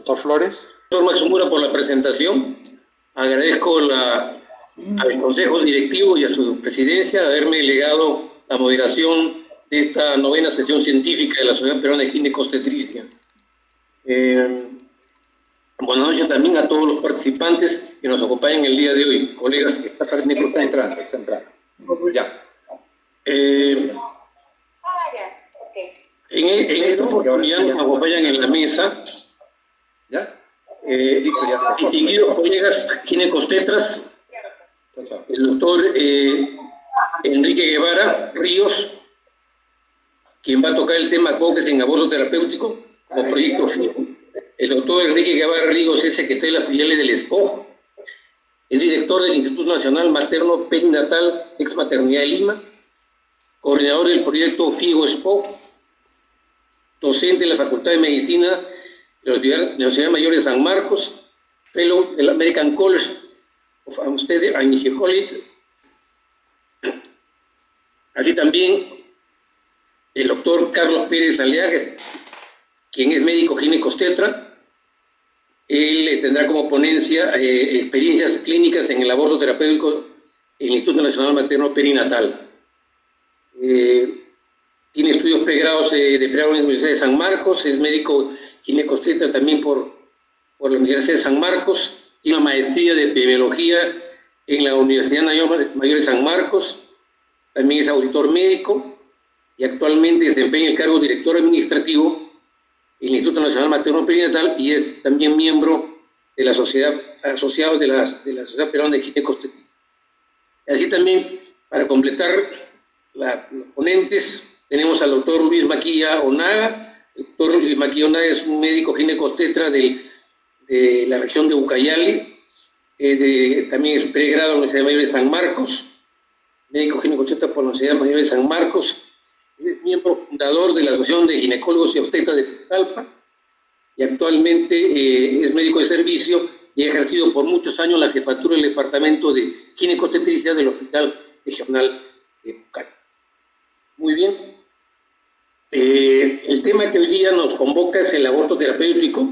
Doctor Flores. Doctor Matsumura, por la presentación. Agradezco al Consejo Directivo y a su presidencia de haberme delegado la moderación de esta 9ª sesión científica de la Sociedad Peruana de Ginecobstetricia. Buenas noches también a todos los participantes que nos acompañan el día de hoy, colegas. Está entrando. Ya. En esta oportunidad nos acompañan en la mesa distinguidos colegas ginecobstetras, el doctor Enrique Guevara Ríos, quien va a tocar el tema advocacy en aborto terapéutico como proyecto fijo. El doctor Enrique Guevara Ríos es secretario de las filiales del SPOG, es director del Instituto Nacional Materno Perinatal Ex Maternidad de Lima, coordinador del proyecto FIGO SPOG, docente de la Facultad de Medicina de la Universidad Mayor de San Marcos, fellow del American College of Anesthesia and Gynecology. Así también el doctor Carlos Pérez Aliaga, quien es médico ginecobstetra. Él tendrá como ponencia experiencias clínicas en el aborto terapéutico en el Instituto Nacional Materno Perinatal. Tiene estudios pregrados de pregrado en la Universidad de San Marcos, es médico ginecobstetra también por la Universidad de San Marcos, tiene una maestría de epidemiología en la Universidad Mayor de San Marcos, también es auditor médico y actualmente desempeña el cargo de director administrativo en el Instituto Nacional Materno Perinatal y es también miembro de la sociedad, asociado de la Sociedad Peruana de Ginecobstetricia. Así también, para completar los ponentes, tenemos al doctor Luis Maquilla Onaga. El doctor Luis Maquilla Onaga es un médico ginecobstetra de la región de Ucayali, también es pregrado en la Universidad Mayor de San Marcos, médico ginecobstetra por la Universidad Mayor de San Marcos, es miembro fundador de la Asociación de Ginecólogos y Obstetras de Pucallpa y actualmente es médico de servicio y ha ejercido por muchos años la jefatura del Departamento de Ginecobstetricia del Hospital Regional de Pucallpa. Muy bien. El tema que hoy día nos convoca es el aborto terapéutico,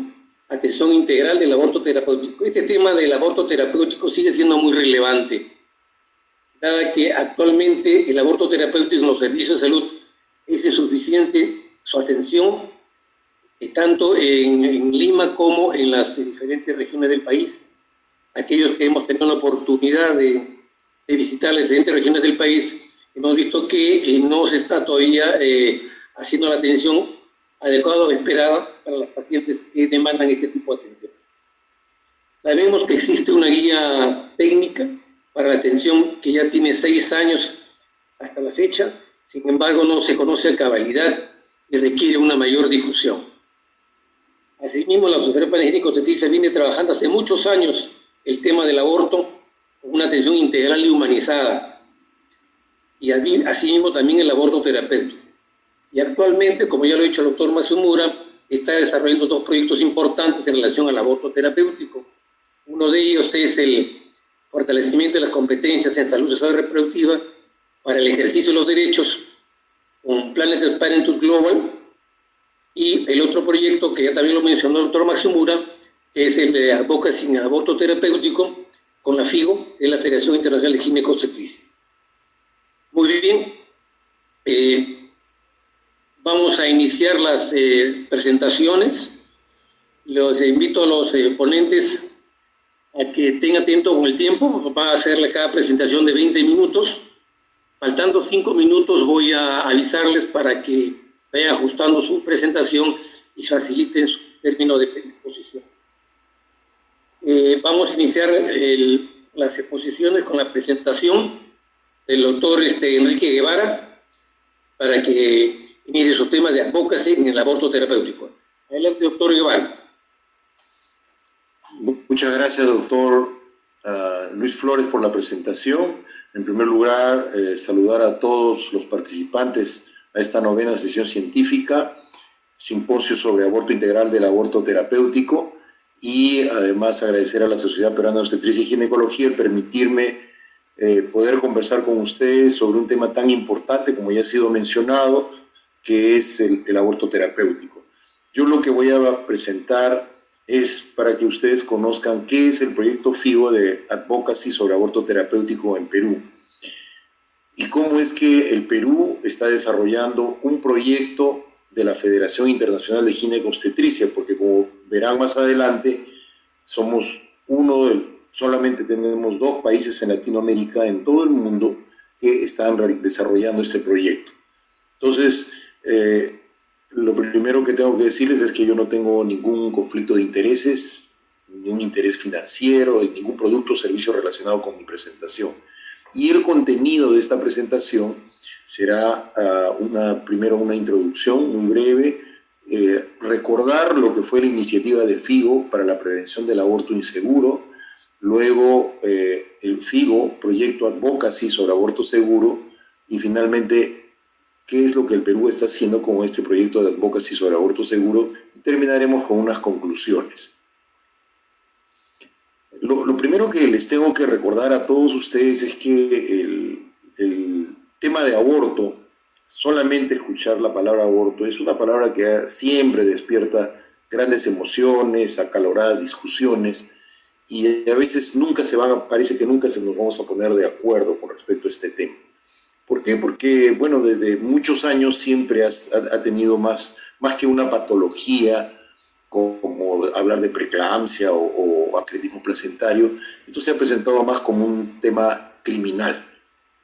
atención integral del aborto terapéutico. Este tema del aborto terapéutico sigue siendo muy relevante, dada que actualmente el aborto terapéutico en los servicios de salud es insuficiente su atención, tanto en Lima como en las diferentes regiones del país. Aquellos que hemos tenido la oportunidad de visitar las diferentes regiones del país, hemos visto que no se está todavía haciendo la atención adecuada o esperada para las pacientes que demandan este tipo de atención. Sabemos que existe una guía técnica para la atención que ya tiene 6 años hasta la fecha, sin embargo no se conoce a cabalidad y requiere una mayor difusión. Asimismo, la Sociedad Peruana de Ginecobstetricia viene trabajando hace muchos años el tema del aborto con una atención integral y humanizada, y asimismo también el aborto terapéutico. Y actualmente, como ya lo ha dicho el doctor Matsumura, está desarrollando 2 proyectos importantes en relación al aborto terapéutico. Uno de ellos es el fortalecimiento de las competencias en salud sexual y reproductiva para el ejercicio de los derechos con Planet Parenthood Global, y el otro proyecto que ya también lo mencionó el doctor Matsumura, que es el de advocacy en aborto terapéutico con la FIGO, que es la Federación Internacional de Ginecobstetricia. Muy bien. Vamos a iniciar las presentaciones. Los invito a los ponentes a que estén atentos con el tiempo. Va a hacerle cada presentación de 20 minutos. Faltando 5 minutos voy a avisarles para que vayan ajustando su presentación y faciliten su término de exposición. Vamos a iniciar las exposiciones con la presentación del doctor Enrique Guevara para que inicie su tema de advocacy en el aborto terapéutico. Adelante, doctor Guevara. Muchas gracias, doctor Luis Flores, por la presentación. En primer lugar, saludar a todos los participantes a esta 9ª sesión científica, simposio sobre aborto integral del aborto terapéutico, y además agradecer a la Sociedad Peruana de Obstetricia y Ginecología el permitirme poder conversar con ustedes sobre un tema tan importante como ya ha sido mencionado, que es el aborto terapéutico. Yo lo que voy a presentar es para que ustedes conozcan qué es el proyecto FIGO de Advocacy sobre aborto terapéutico en Perú y cómo es que el Perú está desarrollando un proyecto de la Federación Internacional de Ginecobstetricia, porque como verán más adelante, solamente tenemos 2 países en Latinoamérica, en todo el mundo, que están desarrollando este proyecto. Entonces, lo primero que tengo que decirles es que yo no tengo ningún conflicto de intereses, ningún interés financiero, ningún producto o servicio relacionado con mi presentación. Y el contenido de esta presentación será primero una introducción muy breve, recordar lo que fue la iniciativa de FIGO para la prevención del aborto inseguro, luego el FIGO, Proyecto Advocacy sobre aborto seguro, y finalmente qué es lo que el Perú está haciendo con este proyecto de Advocacy sobre aborto seguro, y terminaremos con unas conclusiones. Lo primero que les tengo que recordar a todos ustedes es que el tema de aborto, solamente escuchar la palabra aborto, es una palabra que siempre despierta grandes emociones, acaloradas discusiones, y a veces parece que nunca nos vamos a poner de acuerdo con respecto a este tema. ¿Por qué? Porque, bueno, desde muchos años siempre ha tenido más que una patología, como hablar de preeclampsia o acretismo placentario, esto se ha presentado más como un tema criminal.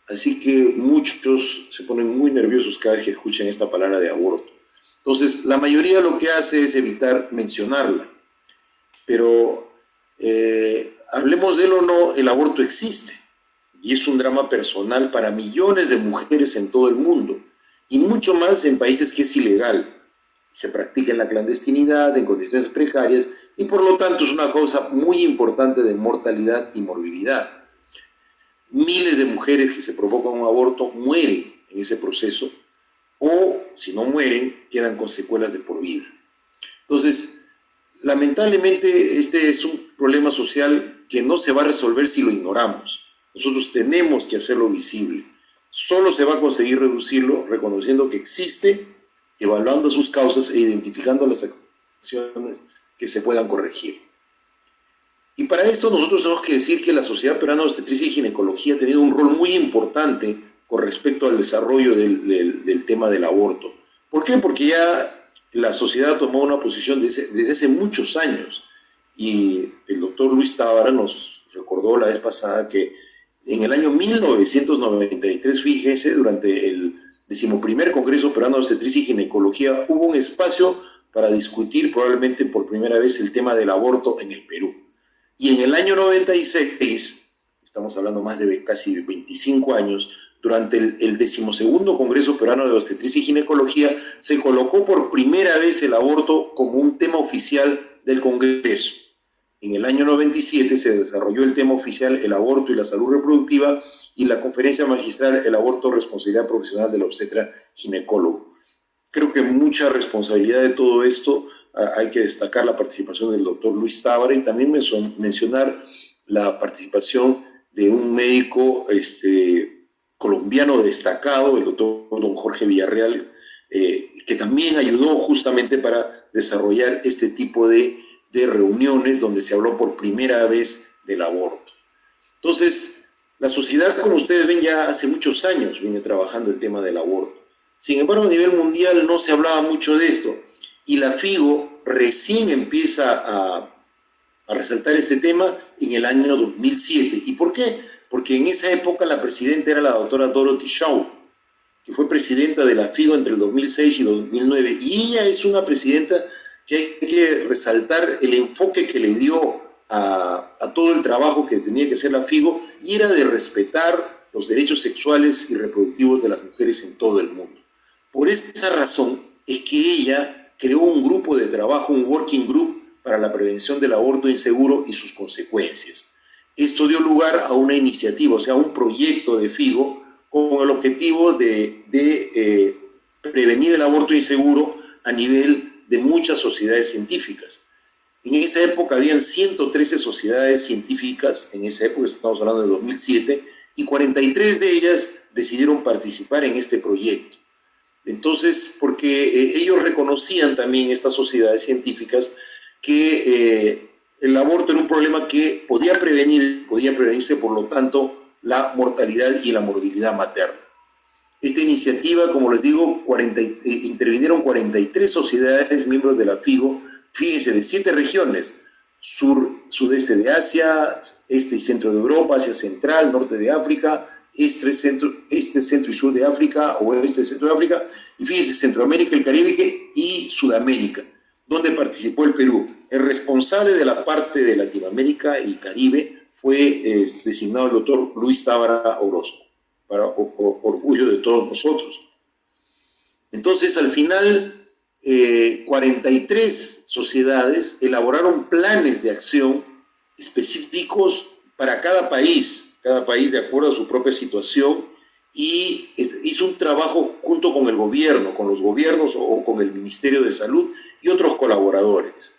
Así que muchos se ponen muy nerviosos cada vez que escuchan esta palabra de aborto. Entonces, la mayoría lo que hace es evitar mencionarla. Pero, hablemos de él o no, el aborto existe. Y es un drama personal para millones de mujeres en todo el mundo. Y mucho más en países que es ilegal. Se practica en la clandestinidad, en condiciones precarias, y por lo tanto es una causa muy importante de mortalidad y morbilidad. Miles de mujeres que se provocan un aborto mueren en ese proceso, o si no mueren, quedan con secuelas de por vida. Entonces, lamentablemente este es un problema social que no se va a resolver si lo ignoramos. Nosotros tenemos que hacerlo visible. Solo se va a conseguir reducirlo reconociendo que existe, evaluando sus causas e identificando las acciones que se puedan corregir. Y para esto nosotros tenemos que decir que la Sociedad Peruana de Obstetricia y Ginecología ha tenido un rol muy importante con respecto al desarrollo del tema del aborto. ¿Por qué? Porque ya la sociedad tomó una posición desde hace muchos años. Y el doctor Luis Tábara nos recordó la vez pasada que en el año 1993, fíjese, durante el 11º Congreso Peruano de Obstetricia y Ginecología, hubo un espacio para discutir probablemente por primera vez el tema del aborto en el Perú. Y en el año 96, estamos hablando más de casi 25 años, durante el 12º Congreso Peruano de Obstetricia y Ginecología, se colocó por primera vez el aborto como un tema oficial del Congreso. En el año 97 se desarrolló el tema oficial el aborto y la salud reproductiva, y la conferencia magistral el aborto, responsabilidad profesional del obstetra ginecólogo. Creo que mucha responsabilidad de todo esto. Hay que destacar la participación del doctor Luis Tábara y también mencionar la participación de un médico colombiano destacado, el doctor don Jorge Villarreal, que también ayudó justamente para desarrollar este tipo de reuniones donde se habló por primera vez del aborto. Entonces, la sociedad, como ustedes ven, ya hace muchos años viene trabajando el tema del aborto. Sin embargo, a nivel mundial no se hablaba mucho de esto, y la FIGO recién empieza a resaltar este tema en el año 2007. ¿Y por qué? Porque en esa época la presidenta era la doctora Dorothy Shaw, que fue presidenta de la FIGO entre el 2006 y 2009, y ella es una presidenta que hay que resaltar el enfoque que le dio a todo el trabajo que tenía que hacer la FIGO, y era de respetar los derechos sexuales y reproductivos de las mujeres en todo el mundo. Por esa razón es que ella creó un grupo de trabajo, un working group para la prevención del aborto inseguro y sus consecuencias. Esto dio lugar a una iniciativa, o sea, un proyecto de FIGO con el objetivo de prevenir el aborto inseguro a nivel de muchas sociedades científicas. En esa época habían 113 sociedades científicas, en esa época estamos hablando de 2007, y 43 de ellas decidieron participar en este proyecto. Entonces, porque ellos reconocían también, estas sociedades científicas, que el aborto era un problema que podía prevenirse, por lo tanto, la mortalidad y la morbilidad materna. Esta iniciativa, como les digo, intervinieron 43 sociedades miembros de la FIGO, fíjense, de 7 regiones: sudeste de Asia, este y centro de Europa, Asia Central, norte de África, este, centro y sur de África, oeste y centro de África, y fíjense, Centroamérica, el Caribe y Sudamérica, donde participó el Perú. El responsable de la parte de Latinoamérica y Caribe fue designado el doctor Luis Tábara Orozco, para orgullo de todos nosotros. Entonces, al final, 43 sociedades elaboraron planes de acción específicos para cada país de acuerdo a su propia situación, y hizo un trabajo junto con el gobierno, con los gobiernos o con el Ministerio de Salud y otros colaboradores.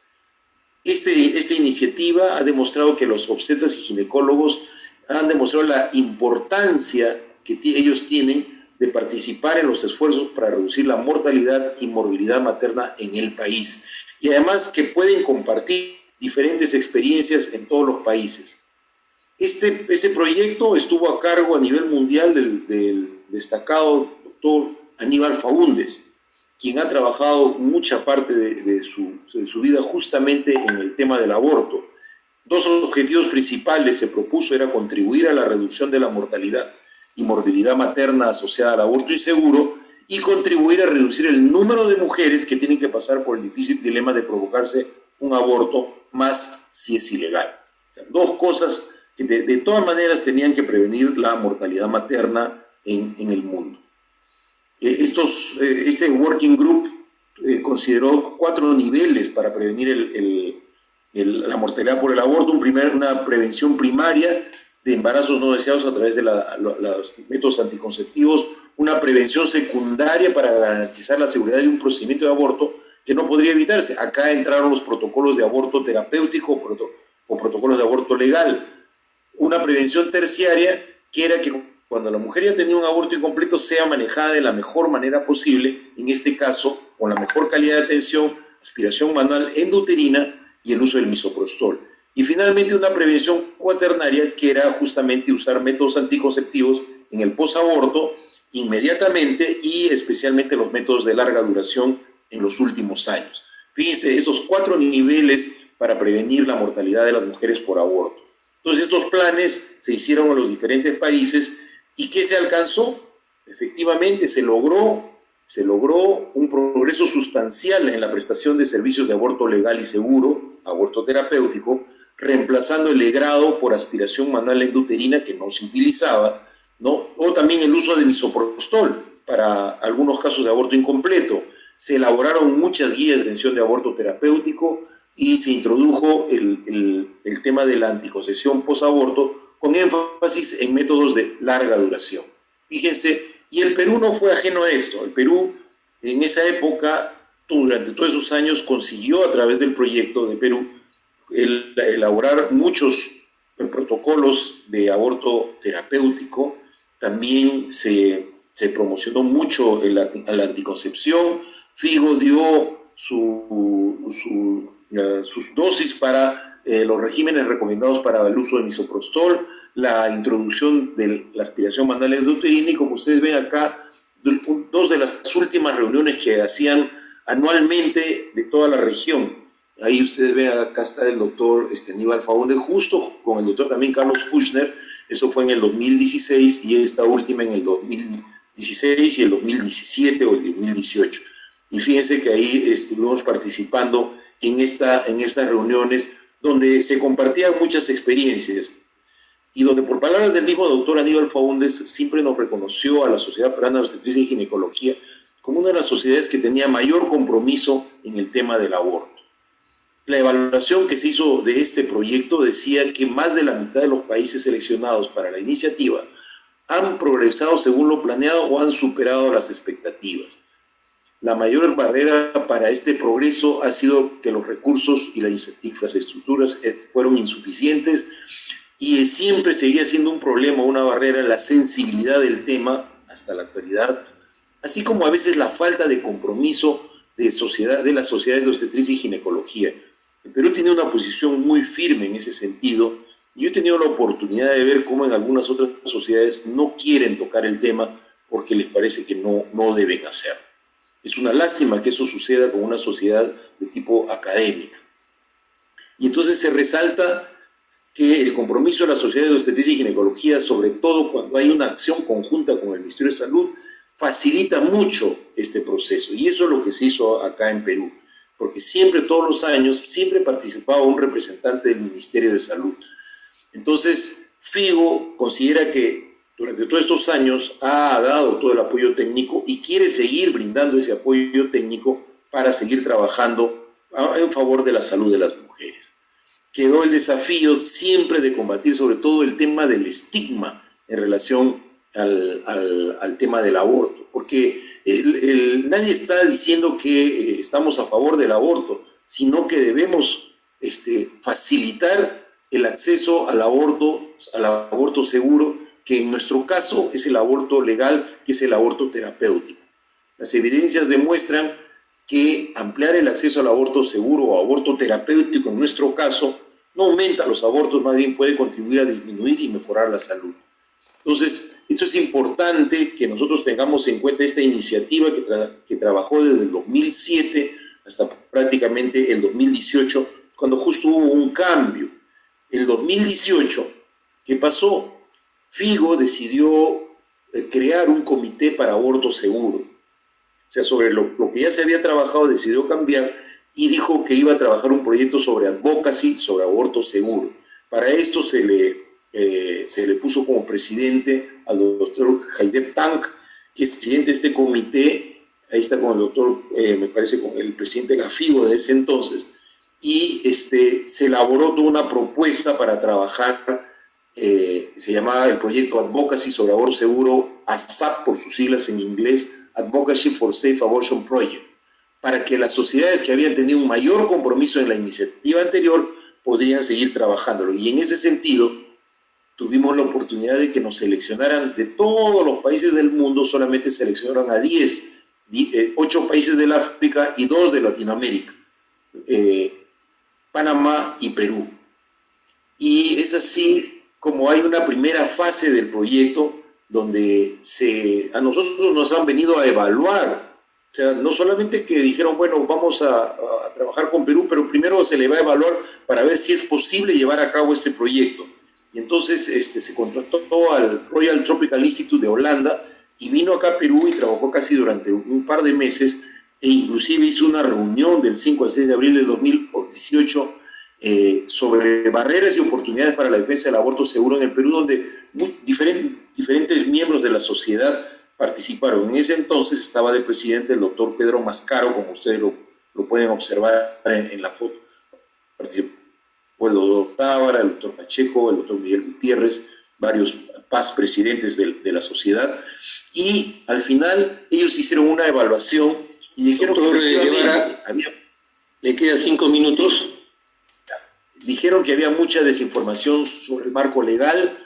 Esta iniciativa ha demostrado que los obstetras y ginecólogos han demostrado la importancia que ellos tienen de participar en los esfuerzos para reducir la mortalidad y morbilidad materna en el país, y además que pueden compartir diferentes experiencias en todos los países. Este proyecto estuvo a cargo a nivel mundial del destacado doctor Aníbal Faúndez, quien ha trabajado mucha parte de su vida justamente en el tema del aborto. 2 objetivos principales se propuso: era contribuir a la reducción de la mortalidad y morbilidad materna asociada al aborto inseguro, y contribuir a reducir el número de mujeres que tienen que pasar por el difícil dilema de provocarse un aborto, más si es ilegal. O sea, 2 cosas que de todas maneras tenían que prevenir la mortalidad materna en el mundo. Este working group consideró 4 niveles para prevenir la mortalidad por el aborto. Una prevención primaria de embarazos no deseados a través de los métodos anticonceptivos, una prevención secundaria para garantizar la seguridad de un procedimiento de aborto que no podría evitarse. Acá entraron los protocolos de aborto terapéutico o protocolos de aborto legal. Una prevención terciaria, que era que cuando la mujer ya tenía un aborto incompleto, sea manejada de la mejor manera posible, en este caso con la mejor calidad de atención, aspiración manual endouterina y el uso del misoprostol. Y finalmente una prevención cuaternaria, que era justamente usar métodos anticonceptivos en el posaborto inmediatamente, y especialmente los métodos de larga duración en los últimos años. Fíjense, esos 4 niveles para prevenir la mortalidad de las mujeres por aborto. Entonces, estos planes se hicieron en los diferentes países. ¿Y qué se alcanzó? Efectivamente, se logró un progreso sustancial en la prestación de servicios de aborto legal y seguro, aborto terapéutico, reemplazando el legrado por aspiración manual endouterina, que no se utilizaba, ¿no? O también el uso de misoprostol para algunos casos de aborto incompleto. Se elaboraron muchas guías de prevención de aborto terapéutico, y se introdujo el tema de la anticoncepción posaborto, con énfasis en métodos de larga duración. Fíjense, y el Perú no fue ajeno a esto. El Perú, en esa época, durante todos esos años, consiguió a través del proyecto de Perú elaborar muchos protocolos de aborto terapéutico. También se promocionó mucho la anticoncepción. FIGO dio sus dosis para los regímenes recomendados para el uso de misoprostol, la introducción de la aspiración manual endouterina, y como ustedes ven acá, 2 de las últimas reuniones que hacían anualmente de toda la región. Ahí ustedes ven, acá está el doctor Aníbal Faúndez, justo con el doctor también Carlos Fuchner. Eso fue en el 2016, y esta última en el 2016 y el 2017 o el 2018. Y fíjense que ahí estuvimos participando en estas reuniones, donde se compartían muchas experiencias, y donde, por palabras del mismo doctor Aníbal Faúndez, siempre nos reconoció a la Sociedad Peruana de Obstetricia y Ginecología como una de las sociedades que tenía mayor compromiso en el tema del aborto. La evaluación que se hizo de este proyecto decía que más de la mitad de los países seleccionados para la iniciativa han progresado según lo planeado o han superado las expectativas. La mayor barrera para este progreso ha sido que los recursos y las infraestructuras fueron insuficientes, y siempre seguía siendo un problema, una barrera, la sensibilidad del tema hasta la actualidad, así como a veces la falta de compromiso de las sociedades de obstetricia y ginecología. El Perú tiene una posición muy firme en ese sentido. Y yo he tenido la oportunidad de ver cómo en algunas otras sociedades no quieren tocar el tema porque les parece que no deben hacerlo. Es una lástima que eso suceda con una sociedad de tipo académica. Y entonces se resalta que el compromiso de la Sociedad de Obstetricia y Ginecología, sobre todo cuando hay una acción conjunta con el Ministerio de Salud, facilita mucho este proceso. Y eso es lo que se hizo acá en Perú, porque siempre, todos los años, siempre participaba un representante del Ministerio de Salud. Entonces, FIGO considera que durante todos estos años ha dado todo el apoyo técnico y quiere seguir brindando ese apoyo técnico para seguir trabajando en favor de la salud de las mujeres. Quedó el desafío siempre de combatir sobre todo el tema del estigma en relación al tema del aborto, porque nadie está diciendo que estamos a favor del aborto, sino que debemos facilitar el acceso al aborto seguro, que en nuestro caso es el aborto legal, que es el aborto terapéutico. Las evidencias demuestran que ampliar el acceso al aborto seguro o aborto terapéutico en nuestro caso no aumenta los abortos, más bien puede contribuir a disminuir y mejorar la salud. Entonces, esto es importante que nosotros tengamos en cuenta esta iniciativa que trabajó desde el 2007 hasta prácticamente el 2018, cuando justo hubo un cambio. El 2018, ¿qué pasó? FIGO decidió crear un comité para aborto seguro. O sea, sobre lo que ya se había trabajado, decidió cambiar y dijo que iba a trabajar un proyecto sobre advocacy, sobre aborto seguro. Para esto se le puso como presidente al doctor Haydeb Tank, que es presidente de este comité. Ahí está con el doctor, me parece, con el presidente de la FIGO de ese entonces. Y se elaboró toda una propuesta para trabajar, se llamaba el proyecto Advocacy sobre aborto seguro, ASAP por sus siglas en inglés, Advocacy for Safe Abortion Project, para que las sociedades que habían tenido un mayor compromiso en la iniciativa anterior podrían seguir trabajándolo. Y en ese sentido, tuvimos la oportunidad de que nos seleccionaran de todos los países del mundo, solamente seleccionaron a 8 países del África y 2 de Latinoamérica, Panamá y Perú. Y es así como hay una primera fase del proyecto donde a nosotros nos han venido a evaluar. O sea, no solamente que dijeron, bueno, vamos a trabajar con Perú, pero primero se le va a evaluar para ver si es posible llevar a cabo este proyecto. Y entonces se contrató al Royal Tropical Institute de Holanda y vino acá a Perú y trabajó casi durante un par de meses e inclusive hizo una reunión del 5 al 6 de abril del 2018 sobre barreras y oportunidades para la defensa del aborto seguro en el Perú, donde diferentes miembros de la sociedad participaron. En ese entonces estaba de presidente el doctor Pedro Mascaro, como ustedes lo pueden observar en la foto. Participó el doctor Tábara, el doctor Pacheco, el doctor Miguel Gutiérrez, varios presidentes de la sociedad, y al final ellos hicieron una evaluación y dijeron doctor que le quedan 5 minutos. Dijeron que había mucha desinformación sobre el marco legal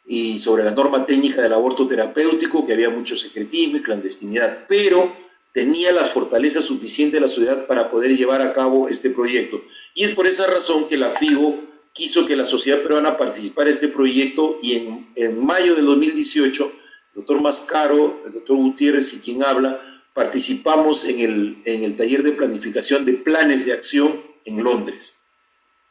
y sobre la norma técnica del aborto terapéutico, que había mucho secretismo y clandestinidad, pero tenía la fortaleza suficiente de la sociedad para poder llevar a cabo este proyecto. Y es por esa razón que la FIGO quiso que la sociedad peruana participara en este proyecto, y en mayo del 2018, el doctor Mascaro, el doctor Gutiérrez y quien habla, participamos en el taller de planificación de planes de acción en Londres.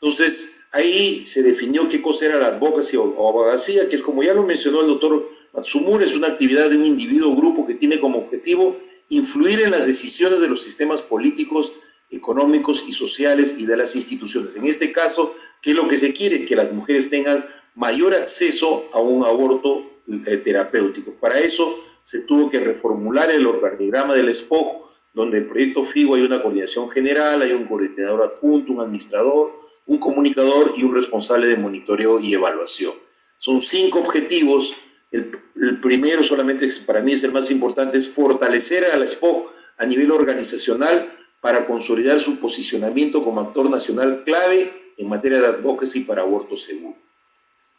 Entonces, ahí se definió qué cosa era la advocacy o abogacía, que es, como ya lo mencionó el doctor Matsumura, es una actividad de un individuo o grupo que tiene como objetivo influir en las decisiones de los sistemas políticos, económicos y sociales y de las instituciones. En este caso, ¿qué es lo que se quiere? Que las mujeres tengan mayor acceso a un aborto terapéutico. Para eso se tuvo que reformular el organigrama del SPOG, donde el proyecto FIGO hay una coordinación general, hay un coordinador adjunto, un administrador, un comunicador y un responsable de monitoreo y evaluación. Son 5 objetivos. El primero, solamente para mí es el más importante, es fortalecer a la SPOG a nivel organizacional para consolidar su posicionamiento como actor nacional clave en materia de advocacy para aborto seguro.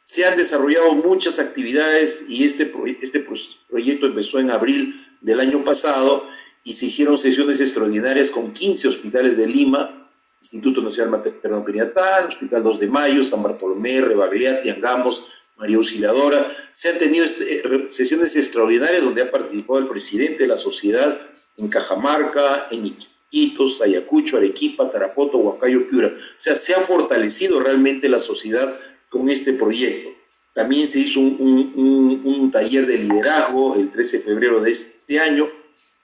Se han desarrollado muchas actividades y este proyecto empezó en abril del año pasado y se hicieron sesiones extraordinarias con 15 hospitales de Lima Instituto Nacional Materno Perinatal, Hospital 2 de Mayo, San Bartolomé, Rebagliati, Angamos, María Auxiliadora. Se han tenido sesiones extraordinarias donde ha participado el presidente de la sociedad en Cajamarca, en Iquitos, Ayacucho, Arequipa, Tarapoto, Huancayo, Piura. O sea, se ha fortalecido realmente la sociedad con este proyecto. También se hizo un taller de liderazgo el 13 de febrero de este año.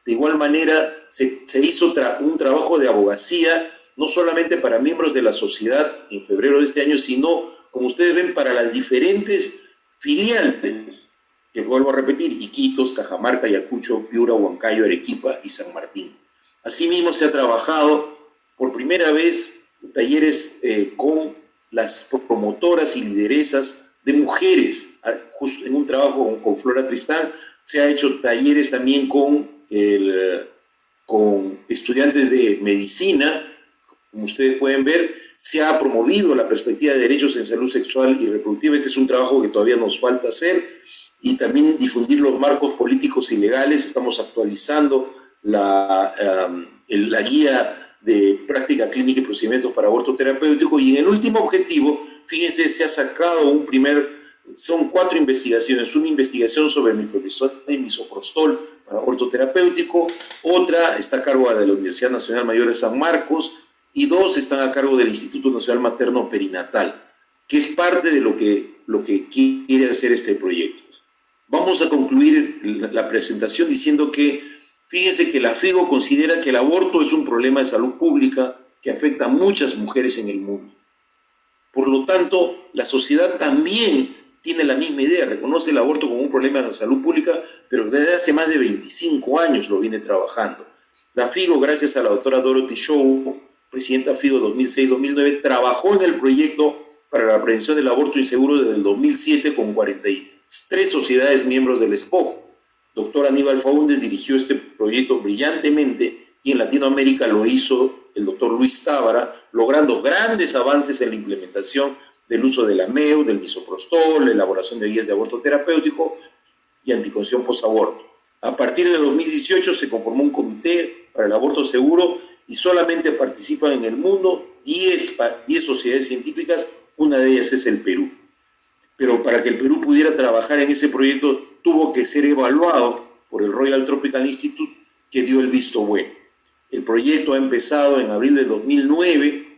De igual manera, se hizo un trabajo de abogacía, no solamente para miembros de la sociedad en febrero de este año, sino, como ustedes ven, para las diferentes filiales, que vuelvo a repetir, Iquitos, Cajamarca, Ayacucho, Piura, Huancayo, Arequipa y San Martín. Asimismo, se ha trabajado por primera vez talleres con las promotoras y lideresas de mujeres, justo en un trabajo con Flora Tristán. Se ha hecho talleres también con estudiantes de medicina. Como ustedes pueden ver, se ha promovido la perspectiva de derechos en salud sexual y reproductiva. Este es un trabajo que todavía nos falta hacer. Y también difundir los marcos políticos y legales. Estamos actualizando la guía de práctica clínica y procedimientos para aborto terapéutico. Y en el último objetivo, fíjense, se ha sacado son 4 investigaciones. Una investigación sobre mifepristol y misoprostol para aborto terapéutico. Otra está a cargo de la Universidad Nacional Mayor de San Marcos. Y 2 están a cargo del Instituto Nacional Materno Perinatal, que es parte de lo que quiere hacer este proyecto. Vamos a concluir la presentación diciendo que, fíjense que la FIGO considera que el aborto es un problema de salud pública que afecta a muchas mujeres en el mundo. Por lo tanto, la sociedad también tiene la misma idea, reconoce el aborto como un problema de salud pública, pero desde hace más de 25 años lo viene trabajando. La FIGO, gracias a la doctora Dorothy Shaw, presidenta FIGO 2006-2009, trabajó en el proyecto para la prevención del aborto inseguro desde el 2007 con 43 sociedades miembros del SPOC. Doctor Aníbal Faúndez dirigió este proyecto brillantemente y en Latinoamérica lo hizo el doctor Luis Tábara, logrando grandes avances en la implementación del uso del AMEO, del misoprostol, la elaboración de guías de aborto terapéutico y anticoncepción posaborto. A partir de 2018 se conformó un comité para el aborto seguro y solamente participan en el mundo 10 sociedades científicas, una de ellas es el Perú. Pero para que el Perú pudiera trabajar en ese proyecto tuvo que ser evaluado por el Royal Tropical Institute, que dio el visto bueno. El proyecto ha empezado en abril de 2009,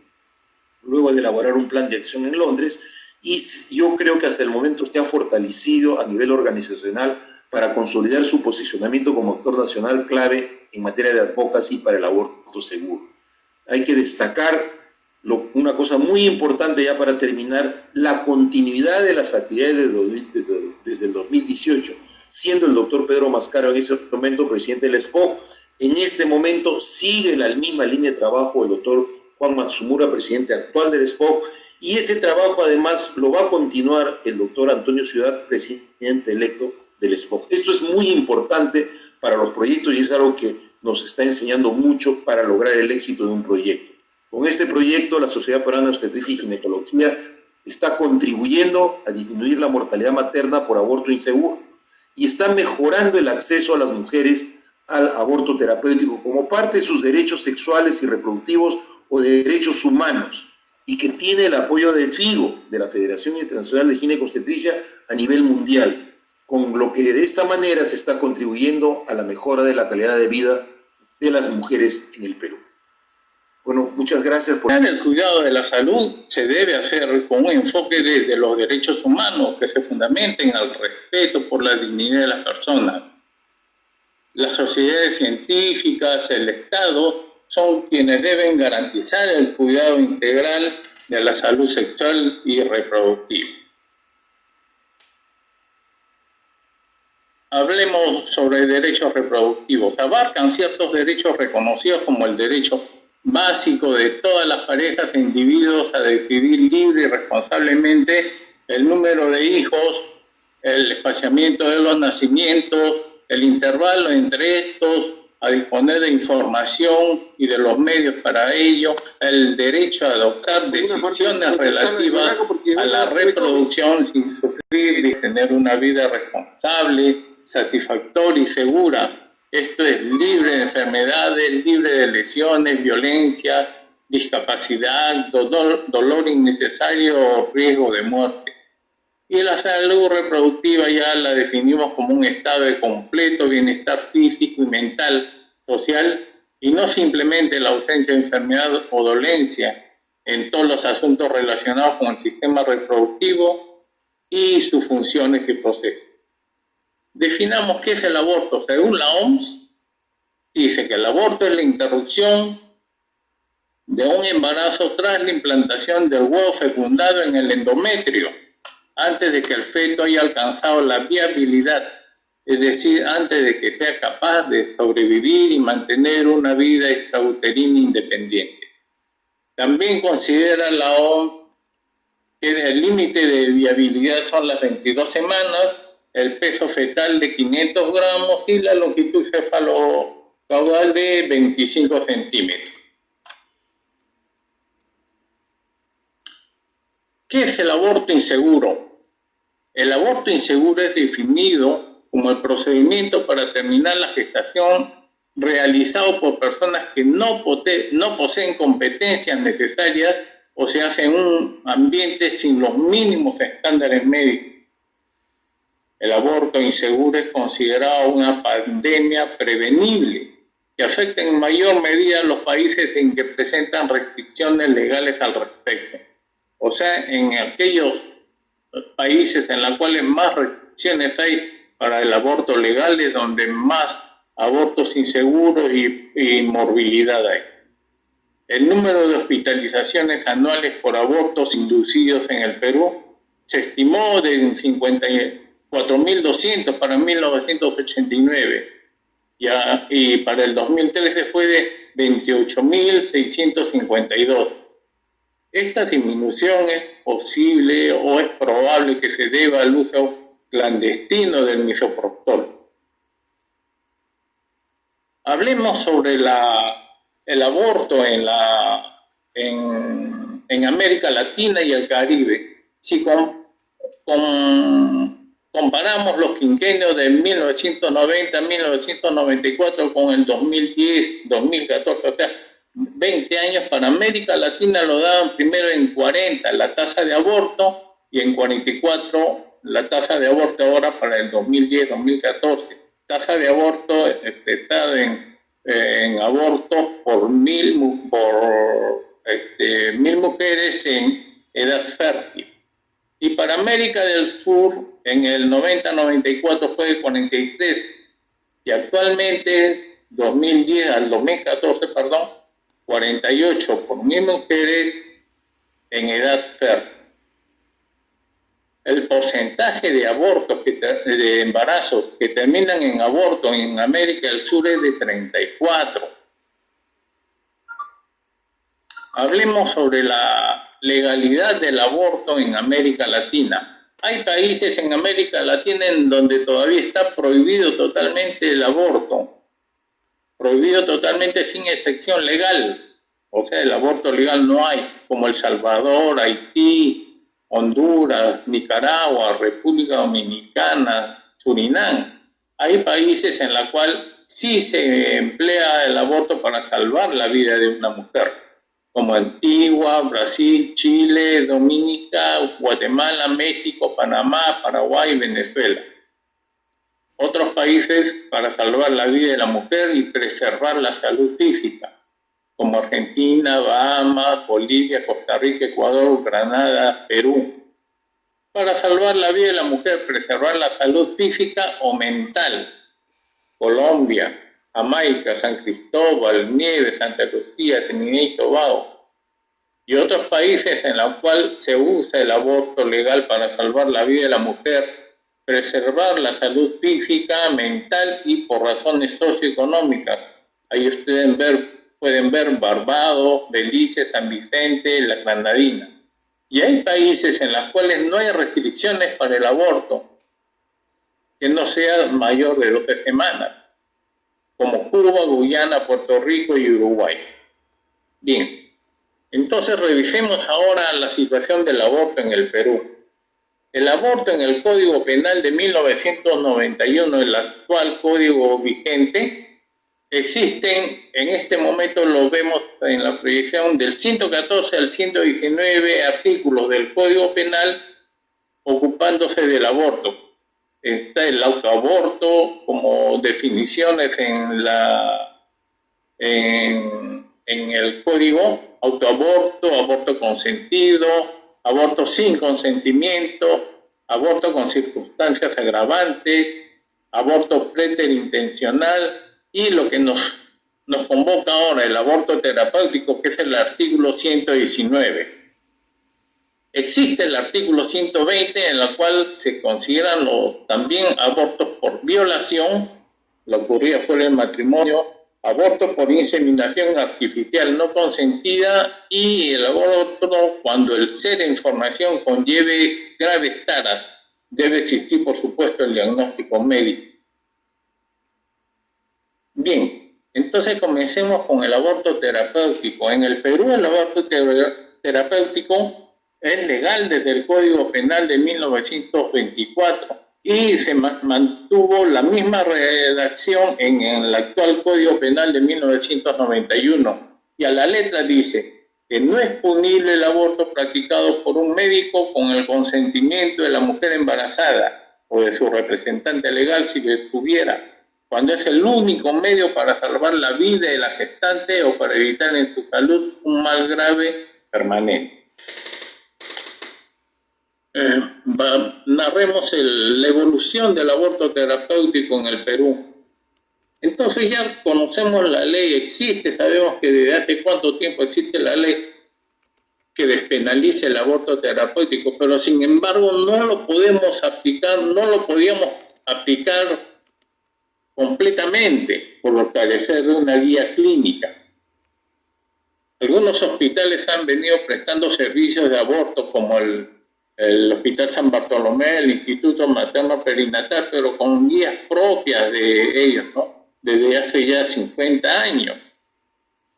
luego de elaborar un plan de acción en Londres, y yo creo que hasta el momento se ha fortalecido a nivel organizacional para consolidar su posicionamiento como actor nacional clave en materia de advocacy para el aborto seguro. Hay que destacar una cosa muy importante ya para terminar, la continuidad de las actividades desde el 2018, siendo el doctor Pedro Mascaro en ese momento presidente del SPOC. En este momento sigue la misma línea de trabajo el doctor Juan Matsumura, presidente actual del SPOC, y este trabajo además lo va a continuar el doctor Antonio Ciudad, presidente electo del SPOC. Esto es muy importante para los proyectos y es algo que nos está enseñando mucho para lograr el éxito de un proyecto. Con este proyecto, la Sociedad Peruana de Obstetricia y Ginecología está contribuyendo a disminuir la mortalidad materna por aborto inseguro y está mejorando el acceso a las mujeres al aborto terapéutico como parte de sus derechos sexuales y reproductivos o de derechos humanos, y que tiene el apoyo de FIGO, de la Federación Internacional de Ginecobstetricia, a nivel mundial, con lo que de esta manera se está contribuyendo a la mejora de la calidad de vida de las mujeres en el Perú. Bueno, muchas gracias por... El cuidado de la salud se debe hacer con un enfoque desde los derechos humanos que se fundamenten al respeto por la dignidad de las personas. Las sociedades científicas, el Estado, son quienes deben garantizar el cuidado integral de la salud sexual y reproductiva. Hablemos sobre derechos reproductivos. Abarcan ciertos derechos reconocidos como el derecho básico de todas las parejas e individuos a decidir libre y responsablemente el número de hijos, el espaciamiento de los nacimientos, el intervalo entre estos, a disponer de información y de los medios para ello, el derecho a adoptar decisiones relativas a la reproducción sin sufrir y tener una vida responsable, satisfactoria y segura. Esto es libre de enfermedades, libre de lesiones, violencia, discapacidad, dolor innecesario o riesgo de muerte. Y la salud reproductiva ya la definimos como un estado de completo bienestar físico y mental, social, y no simplemente la ausencia de enfermedad o dolencia en todos los asuntos relacionados con el sistema reproductivo y sus funciones y procesos. Definamos qué es el aborto. Según la OMS, dice que el aborto es la interrupción de un embarazo tras la implantación del huevo fecundado en el endometrio, antes de que el feto haya alcanzado la viabilidad, es decir, antes de que sea capaz de sobrevivir y mantener una vida extrauterina independiente. También considera la OMS que el límite de viabilidad son las 22 semanas, el peso fetal de 500 gramos y la longitud cefalocaudal de 25 centímetros. ¿Qué es el aborto inseguro? El aborto inseguro es definido como el procedimiento para terminar la gestación realizado por personas que no poseen competencias necesarias o se hace en un ambiente sin los mínimos estándares médicos. El aborto inseguro es considerado una pandemia prevenible que afecta en mayor medida a los países en que presentan restricciones legales al respecto. O sea, en aquellos países en los cuales más restricciones hay para el aborto legal es donde más abortos inseguros y morbilidad hay. El número de hospitalizaciones anuales por abortos inducidos en el Perú se estimó de 54.200 para 1989 y para el 2013 fue de 28.652. Esta disminución es posible o es probable que se deba al uso clandestino del misoprostol. Hablemos sobre el aborto en América Latina y el Caribe. Si comparamos los quinquenios de 1990 a 1994 con el 2010, 2014, o sea, 20 años para América Latina lo daban primero en 40 la tasa de aborto y en 44 la tasa de aborto ahora para el 2010-2014. Tasa de aborto expresada en abortos por mil mujeres en edad fértil. Y para América del Sur en el 90-94 fue de 43 y actualmente 2010 al 2014, 48 por mil mujeres en edad fértil. El porcentaje de abortos, de embarazos que terminan en aborto en América del Sur es de 34. Hablemos sobre la legalidad del aborto en América Latina. Hay países en América Latina en donde todavía está prohibido totalmente el aborto, prohibido totalmente sin excepción legal. O sea, el aborto legal no hay, como El Salvador, Haití, Honduras, Nicaragua, República Dominicana, Surinam. Hay países en los cuales sí se emplea el aborto para salvar la vida de una mujer, como Antigua, Brasil, Chile, Dominica, Guatemala, México, Panamá, Paraguay y Venezuela. Otros países para salvar la vida de la mujer y preservar la salud física, como Argentina, Bahamas, Bolivia, Costa Rica, Ecuador, Granada, Perú. Para salvar la vida de la mujer, preservar la salud física o mental, Colombia, Jamaica, San Cristóbal, Nieves, Santa Lucía, Trinidad y Tobago. Y otros países en los cuales se usa el aborto legal para salvar la vida de la mujer, preservar la salud física, mental y por razones socioeconómicas. Ahí ustedes pueden ver Barbados, Belice, San Vicente, la Granadina. Y hay países en los cuales no hay restricciones para el aborto que no sea mayor de 12 semanas, como Cuba, Guyana, Puerto Rico y Uruguay. Bien, entonces revisemos ahora la situación del aborto en el Perú. El aborto en el Código Penal de 1991, el actual código vigente, existen, en este momento lo vemos en la proyección, del 114 al 119 artículos del Código Penal ocupándose del aborto. Está el autoaborto como definiciones en el código: autoaborto, aborto consentido, aborto sin consentimiento, aborto con circunstancias agravantes, aborto preterintencional, y lo que nos convoca ahora, el aborto terapéutico, que es el artículo 119. Existe el artículo 120, en el cual se consideran también abortos por violación, la ocurrida fuera del matrimonio, aborto por inseminación artificial no consentida, y el aborto cuando el ser en formación conlleve graves taras. Debe existir, por supuesto, el diagnóstico médico. Bien, entonces comencemos con el aborto terapéutico. En el Perú el aborto terapéutico es legal desde el Código Penal de 1924 y se mantuvo la misma redacción en el actual Código Penal de 1991. Y a la letra dice que no es punible el aborto practicado por un médico con el consentimiento de la mujer embarazada o de su representante legal si lo estuviera, cuando es el único medio para salvar la vida de la gestante o para evitar en su salud un mal grave permanente. Narremos la evolución del aborto terapéutico en el Perú. Entonces ya conocemos la ley, existe, sabemos que desde hace cuánto tiempo existe la ley que despenaliza el aborto terapéutico, pero sin embargo no lo podemos aplicar, no lo podíamos aplicar completamente por carecer de una guía clínica. Algunos hospitales han venido prestando servicios de aborto, como el Hospital San Bartolomé, el Instituto Materno Perinatal, pero con guías propias de ellos, ¿no? Desde hace ya 50 años.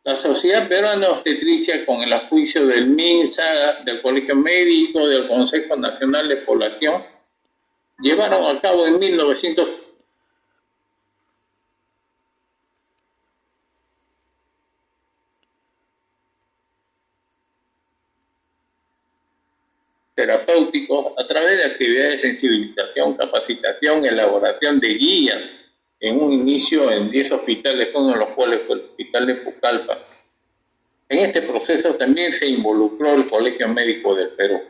La Sociedad Peruana de Obstetricia, con el auspicio del MINSA, del Colegio Médico, del Consejo Nacional de Población, llevaron a cabo en 1900 terapéuticos a través de actividades de sensibilización, capacitación, elaboración de guías, en un inicio en 10 hospitales, uno de los cuales fue el Hospital de Pucallpa. En este proceso también se involucró el Colegio Médico del Perú.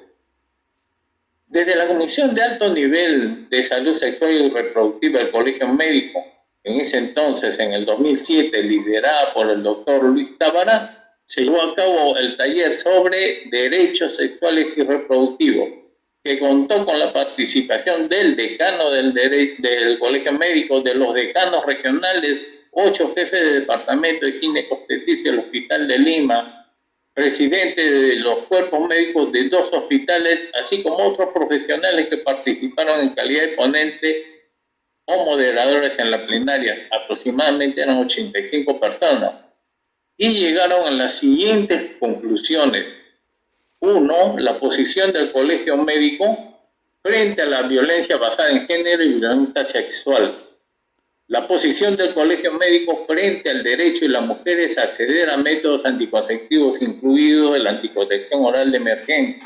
Desde la Comisión de Alto Nivel de Salud Sexual y Reproductiva del Colegio Médico, en ese entonces, en el 2007, liderada por el doctor Luis Tábara, se llevó a cabo el taller sobre derechos sexuales y reproductivos, que contó con la participación del decano del Colegio Médico, de los decanos regionales, 8 jefes de departamento de ginecobstetricia del Hospital de Lima, presidente de los cuerpos médicos de 2 hospitales, así como otros profesionales que participaron en calidad de ponente o moderadores en la plenaria. Aproximadamente eran 85 personas. Y llegaron a las siguientes conclusiones. 1. La posición del Colegio Médico frente a la violencia basada en género y violencia sexual. La posición del Colegio Médico frente al derecho de las mujeres a acceder a métodos anticonceptivos, incluido la anticoncepción oral de emergencia.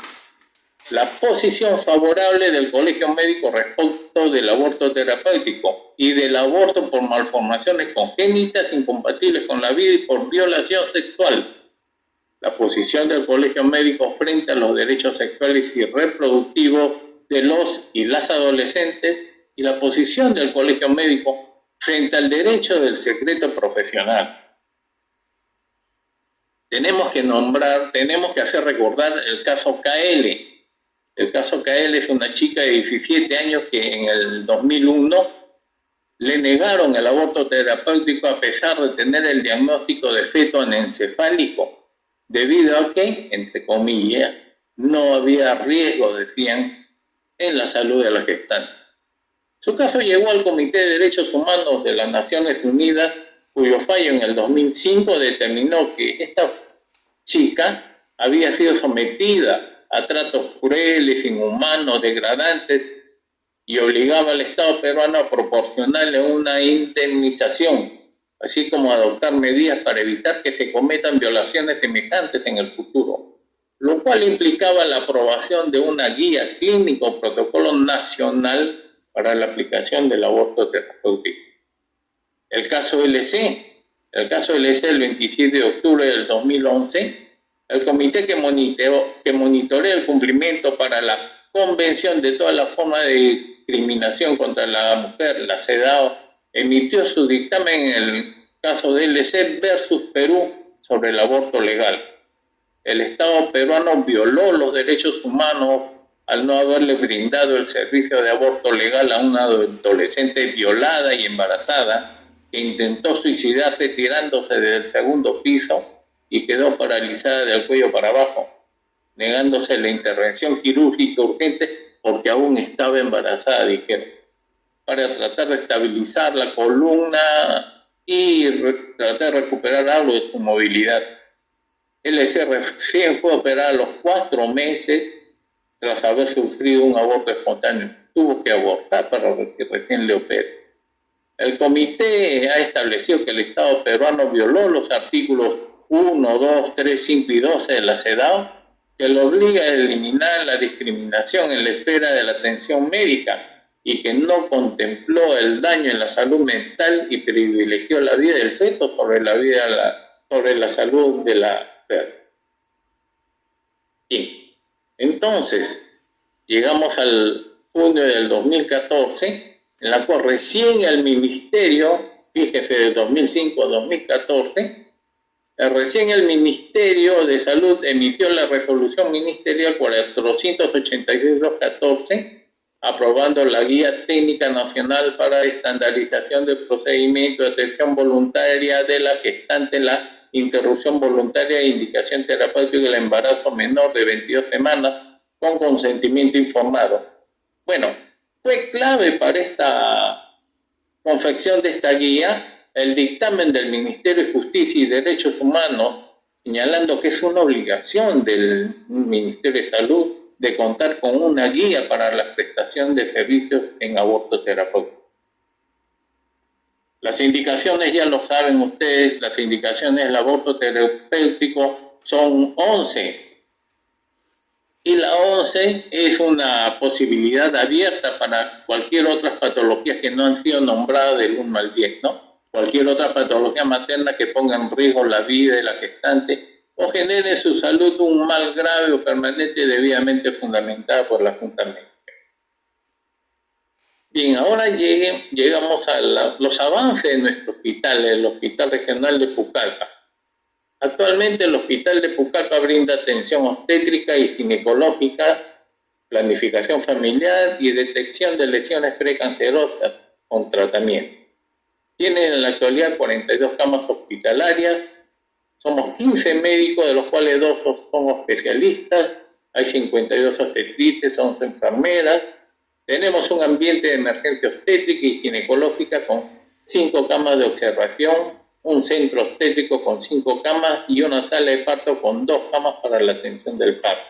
La posición favorable del Colegio Médico respecto del aborto terapéutico y del aborto por malformaciones congénitas incompatibles con la vida y por violación sexual. La posición del Colegio Médico frente a los derechos sexuales y reproductivos de los y las adolescentes, y la posición del Colegio Médico frente al derecho del secreto profesional. Tenemos que hacer recordar el caso KL. El caso KL es una chica de 17 años que en el 2001 le negaron el aborto terapéutico a pesar de tener el diagnóstico de feto anencefálico, debido a que, entre comillas, no había riesgo, decían, en la salud de la gestante. Su caso llegó al Comité de Derechos Humanos de las Naciones Unidas, cuyo fallo en el 2005 determinó que esta chica había sido sometida a tratos crueles, inhumanos, degradantes, y obligaba al Estado peruano a proporcionarle una indemnización así como adoptar medidas para evitar que se cometan violaciones semejantes en el futuro, lo cual implicaba la aprobación de una guía clínico protocolo nacional para la aplicación del aborto terapéutico. El caso LC el 27 de octubre del 2011, el comité que monitorea el cumplimiento para la Convención de todas las formas de discriminación contra la mujer, la CEDAW, emitió su dictamen en el caso de LC versus Perú sobre el aborto legal. El Estado peruano violó los derechos humanos al no haberle brindado el servicio de aborto legal a una adolescente violada y embarazada que intentó suicidarse tirándose del segundo piso y quedó paralizada del cuello para abajo, negándose la intervención quirúrgica urgente porque aún estaba embarazada, dijeron, para tratar de estabilizar la columna y tratar de recuperar algo de su movilidad. LC recién fue operada a los 4 meses tras haber sufrido un aborto espontáneo. Tuvo que abortar para que recién le opere. El comité ha establecido que el Estado peruano violó los artículos 1, 2, 3, 5 y 12 de la CEDAW, que lo obliga a eliminar la discriminación en la esfera de la atención médica y que no contempló el daño en la salud mental y privilegió la vida del feto sobre la salud de la mujer. Bien, entonces llegamos al junio del 2014, en la cual recién el Ministerio, fíjese, de 2005 a 2014, recién el Ministerio de Salud emitió la resolución ministerial 482-14, aprobando la Guía Técnica Nacional para Estandarización del Procedimiento de Atención Voluntaria de la Gestante, la interrupción voluntaria e indicación terapéutica del embarazo menor de 22 semanas con consentimiento informado. Bueno, fue clave para esta confección de esta guía el dictamen del Ministerio de Justicia y Derechos Humanos, señalando que es una obligación del Ministerio de Salud de contar con una guía para la prestación de servicios en aborto terapéutico. Las indicaciones, ya lo saben ustedes, las indicaciones del aborto terapéutico son 11. Y la 11 es una posibilidad abierta para cualquier otra patología que no han sido nombradas del 1 al 10, ¿no? Cualquier otra patología materna que ponga en riesgo la vida de la gestante o genere en su salud un mal grave o permanente debidamente fundamentada por la Junta Médica. Bien, ahora llegamos a los avances de nuestro hospital, el Hospital Regional de Pucallpa. Actualmente el Hospital de Pucallpa brinda atención obstétrica y ginecológica, planificación familiar y detección de lesiones precancerosas con tratamiento. Tiene en la actualidad 42 camas hospitalarias, somos 15 médicos, de los cuales 2 somos especialistas, hay 52 obstetrices, 11 enfermeras. Tenemos un ambiente de emergencia obstétrica y ginecológica con 5 camas de observación, un centro obstétrico con 5 camas y una sala de parto con 2 camas para la atención del parto.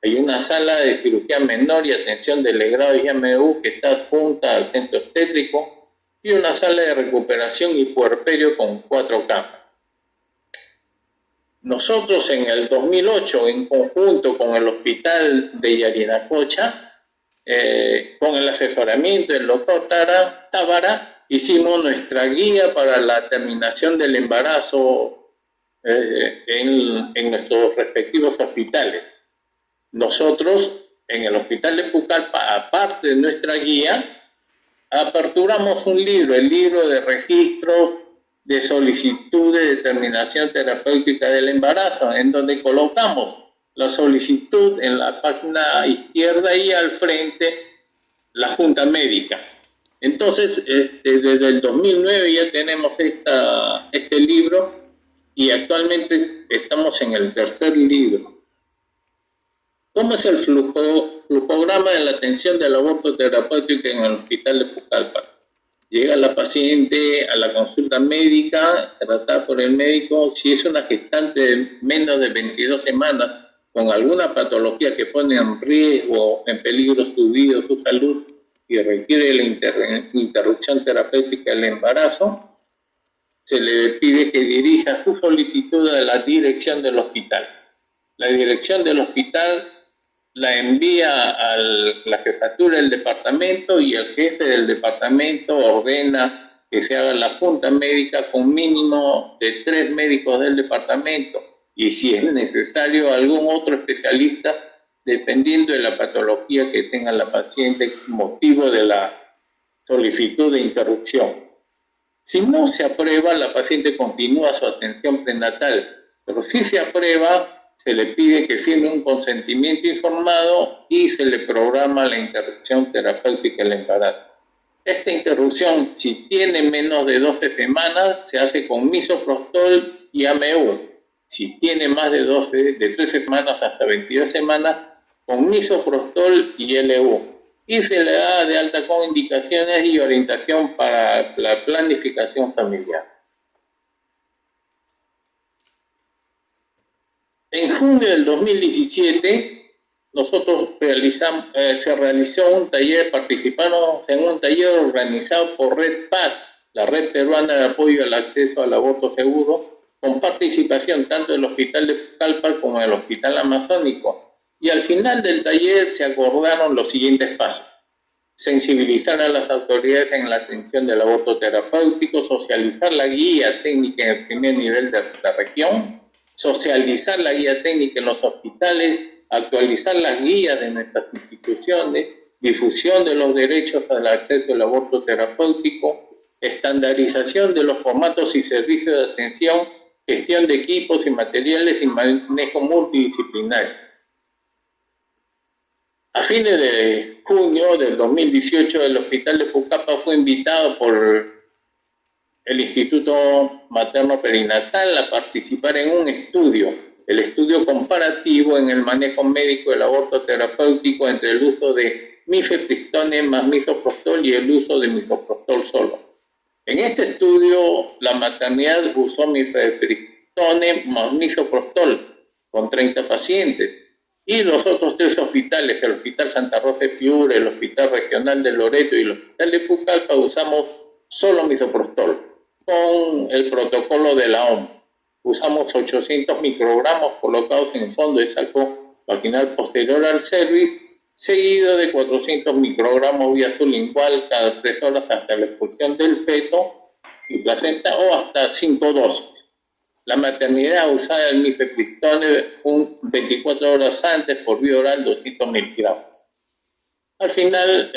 Hay una sala de cirugía menor y atención del legrado y IMU que está adjunta al centro obstétrico y una sala de recuperación y puerperio con 4 camas. Nosotros en el 2008, en conjunto con el Hospital de Yarinacocha, con el asesoramiento del doctor Tábara, hicimos nuestra guía para la terminación del embarazo en nuestros respectivos hospitales. Nosotros, en el Hospital de Pucallpa, aparte de nuestra guía, aperturamos un libro, el libro de registros de solicitud de determinación terapéutica del embarazo, en donde colocamos la solicitud en la página izquierda y al frente la Junta Médica. Entonces, desde el 2009 ya tenemos este libro y actualmente estamos en el 3er libro. ¿Cómo es el flujograma de la atención del aborto terapéutico en el Hospital de Pucallpa? Llega la paciente a la consulta médica, tratada por el médico. Si es una gestante de menos de 22 semanas con alguna patología que pone en riesgo, en peligro su vida o su salud y requiere la interrupción terapéutica del embarazo, se le pide que dirija su solicitud a la dirección del hospital. La dirección del hospital la envía a la jefatura del departamento y el jefe del departamento ordena que se haga la junta médica con mínimo de 3 médicos del departamento y si es necesario algún otro especialista dependiendo de la patología que tenga la paciente, motivo de la solicitud de interrupción. Si no se aprueba, la paciente continúa su atención prenatal, pero si se aprueba, se le pide que firme un consentimiento informado y se le programa la interrupción terapéutica del embarazo. Esta interrupción, si tiene menos de 12 semanas, se hace con misoprostol y AMU. Si tiene más de 13 semanas hasta 22 semanas, con misoprostol y LU. Y se le da de alta con indicaciones y orientación para la planificación familiar. En junio del 2017, nosotros se realizó un taller, participamos en un taller organizado por Red Paz, la Red Peruana de Apoyo al Acceso al Aborto Seguro, con participación tanto del Hospital de Pucallpa como del Hospital Amazónico. Y al final del taller se acordaron los siguientes pasos. Sensibilizar a las autoridades en la atención del aborto terapéutico, socializar la guía técnica en el primer nivel de la región, socializar la guía técnica en los hospitales, actualizar las guías de nuestras instituciones, difusión de los derechos al acceso al aborto terapéutico, estandarización de los formatos y servicios de atención, gestión de equipos y materiales y manejo multidisciplinario. A fines de junio del 2018, el Hospital de Pucallpa fue invitado por el Instituto Materno Perinatal a participar en un estudio, el estudio comparativo en el manejo médico del aborto terapéutico entre el uso de mifepristone más misoprostol y el uso de misoprostol solo. En este estudio, la maternidad usó mifepristone más misoprostol con 30 pacientes y los otros 3 hospitales, el Hospital Santa Rosa de Piura, el Hospital Regional de Loreto y el Hospital de Pucallpa, usamos solo misoprostol con el protocolo de la OMS. Usamos 800 microgramos colocados en el fondo de saco vaginal posterior al cervix, seguido de 400 microgramos vía sublingual cada 3 horas hasta la expulsión del feto y placenta o hasta 5 dosis. La maternidad usaba el mifepristone 24 horas antes por vía oral 200 miligramos. Al final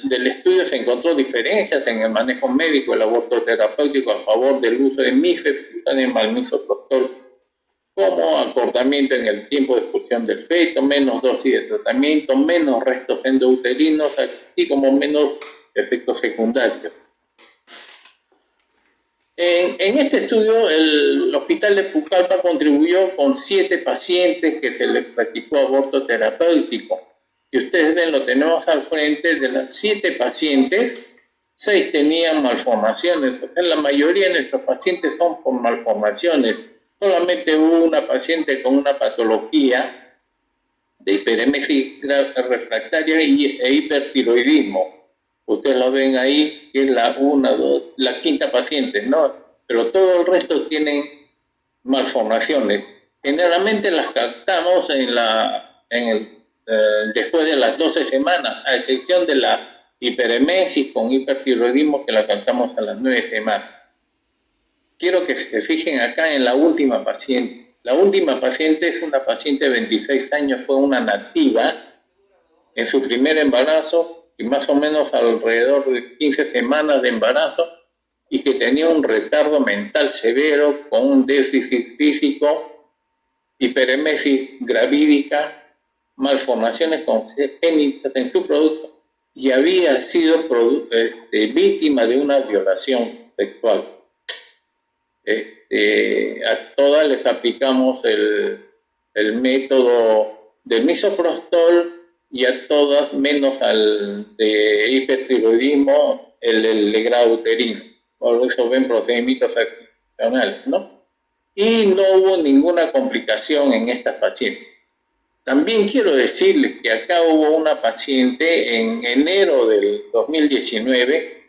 del estudio se encontró diferencias en el manejo médico del aborto terapéutico a favor del uso de mifepristone más misoprostol, como acortamiento en el tiempo de expulsión del feto, menos dosis de tratamiento, menos restos endouterinos, así como menos efectos secundarios. En este estudio, el Hospital de Pucallpa contribuyó con 7 pacientes que se les practicó aborto terapéutico. Y ustedes ven, lo tenemos al frente, de las 7 pacientes, 6 tenían malformaciones. O sea, la mayoría de nuestros pacientes son por malformaciones. Solamente hubo una paciente con una patología de hiperemesis refractaria e hipertiroidismo. Ustedes lo ven ahí, que es la 5ª paciente, ¿no? Pero todo el resto tienen malformaciones. Generalmente las captamos después de las 12 semanas, a excepción de la hiperemesis con hipertiroidismo que la captamos a las 9 semanas. Quiero que se fijen acá en la última paciente. La última paciente es una paciente de 26 años, fue una nativa en su primer embarazo y más o menos alrededor de 15 semanas de embarazo y que tenía un retardo mental severo con un déficit físico, hiperemesis gravídica, malformaciones congénitas en su producto y había sido víctima de una violación sexual. A todas les aplicamos el método del misoprostol y a todas, menos al de hipertiroidismo, el legrado uterino. Por eso ven procedimientos excepcionales, ¿no? Y no hubo ninguna complicación en estas pacientes. También quiero decirles que acá hubo una paciente en enero del 2019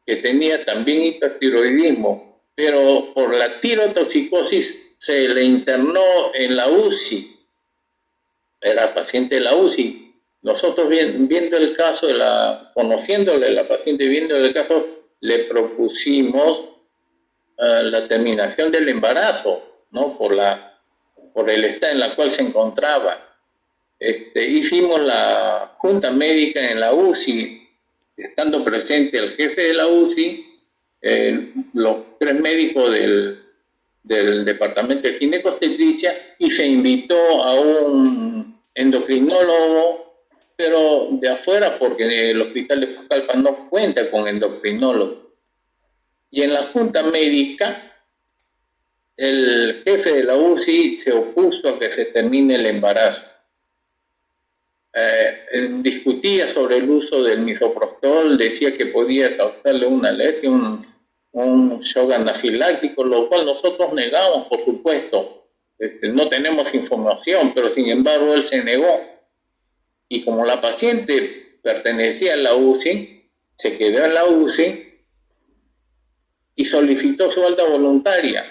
que tenía también hipertiroidismo pero por la tirotoxicosis se le internó en la UCI. Era paciente de la UCI. Nosotros viendo el caso, conociéndole a la paciente, viendo el caso, le propusimos la terminación del embarazo, ¿no? Por el estado en el cual se encontraba. Hicimos la junta médica en la UCI, estando presente el jefe de la UCI, los 3 médicos del departamento de ginecobstetricia, y se invitó a un endocrinólogo, pero de afuera, porque el hospital de Pucallpa no cuenta con endocrinólogo. Y en la junta médica, el jefe de la UCI se opuso a que se termine el embarazo. Discutía sobre el uso del misoprostol, decía que podía causarle una alergia, un shock anafiláctico, lo cual nosotros negamos, por supuesto. No tenemos información, pero sin embargo él se negó. Y como la paciente pertenecía a la UCI, se quedó en la UCI y solicitó su alta voluntaria.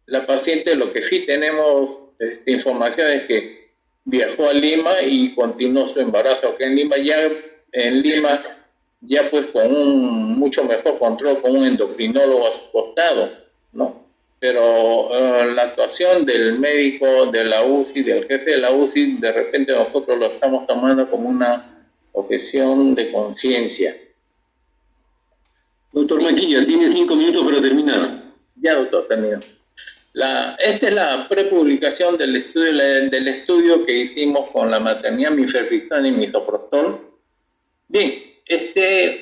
La paciente, lo que sí tenemos información es que viajó a Lima y continuó su embarazo aquí en Lima, ya pues con un mucho mejor control, con un endocrinólogo a su costado, ¿no? Pero la actuación del médico de la UCI, del jefe de la UCI, de repente nosotros lo estamos tomando como una objeción de conciencia. Doctor Maquilla, tiene 5 minutos para terminar. Ya, doctor, termino. Esta es la prepublicación del estudio que hicimos con la maternidad mifepristona y misoprostol. Bien,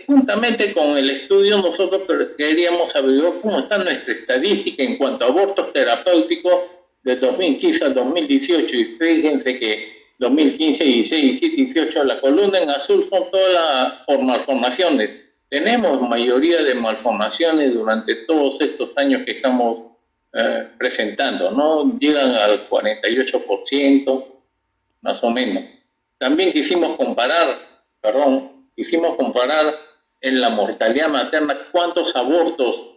juntamente con el estudio nosotros queríamos averiguar cómo está nuestra estadística en cuanto a abortos terapéuticos de 2015 al 2018. Y fíjense que 2015, 16, 17, 18, la columna en azul son todas por malformaciones. Tenemos mayoría de malformaciones durante todos estos años que estamos presentando, ¿no? Llegan al 48%, más o menos. También quisimos comparar en la mortalidad materna cuántos abortos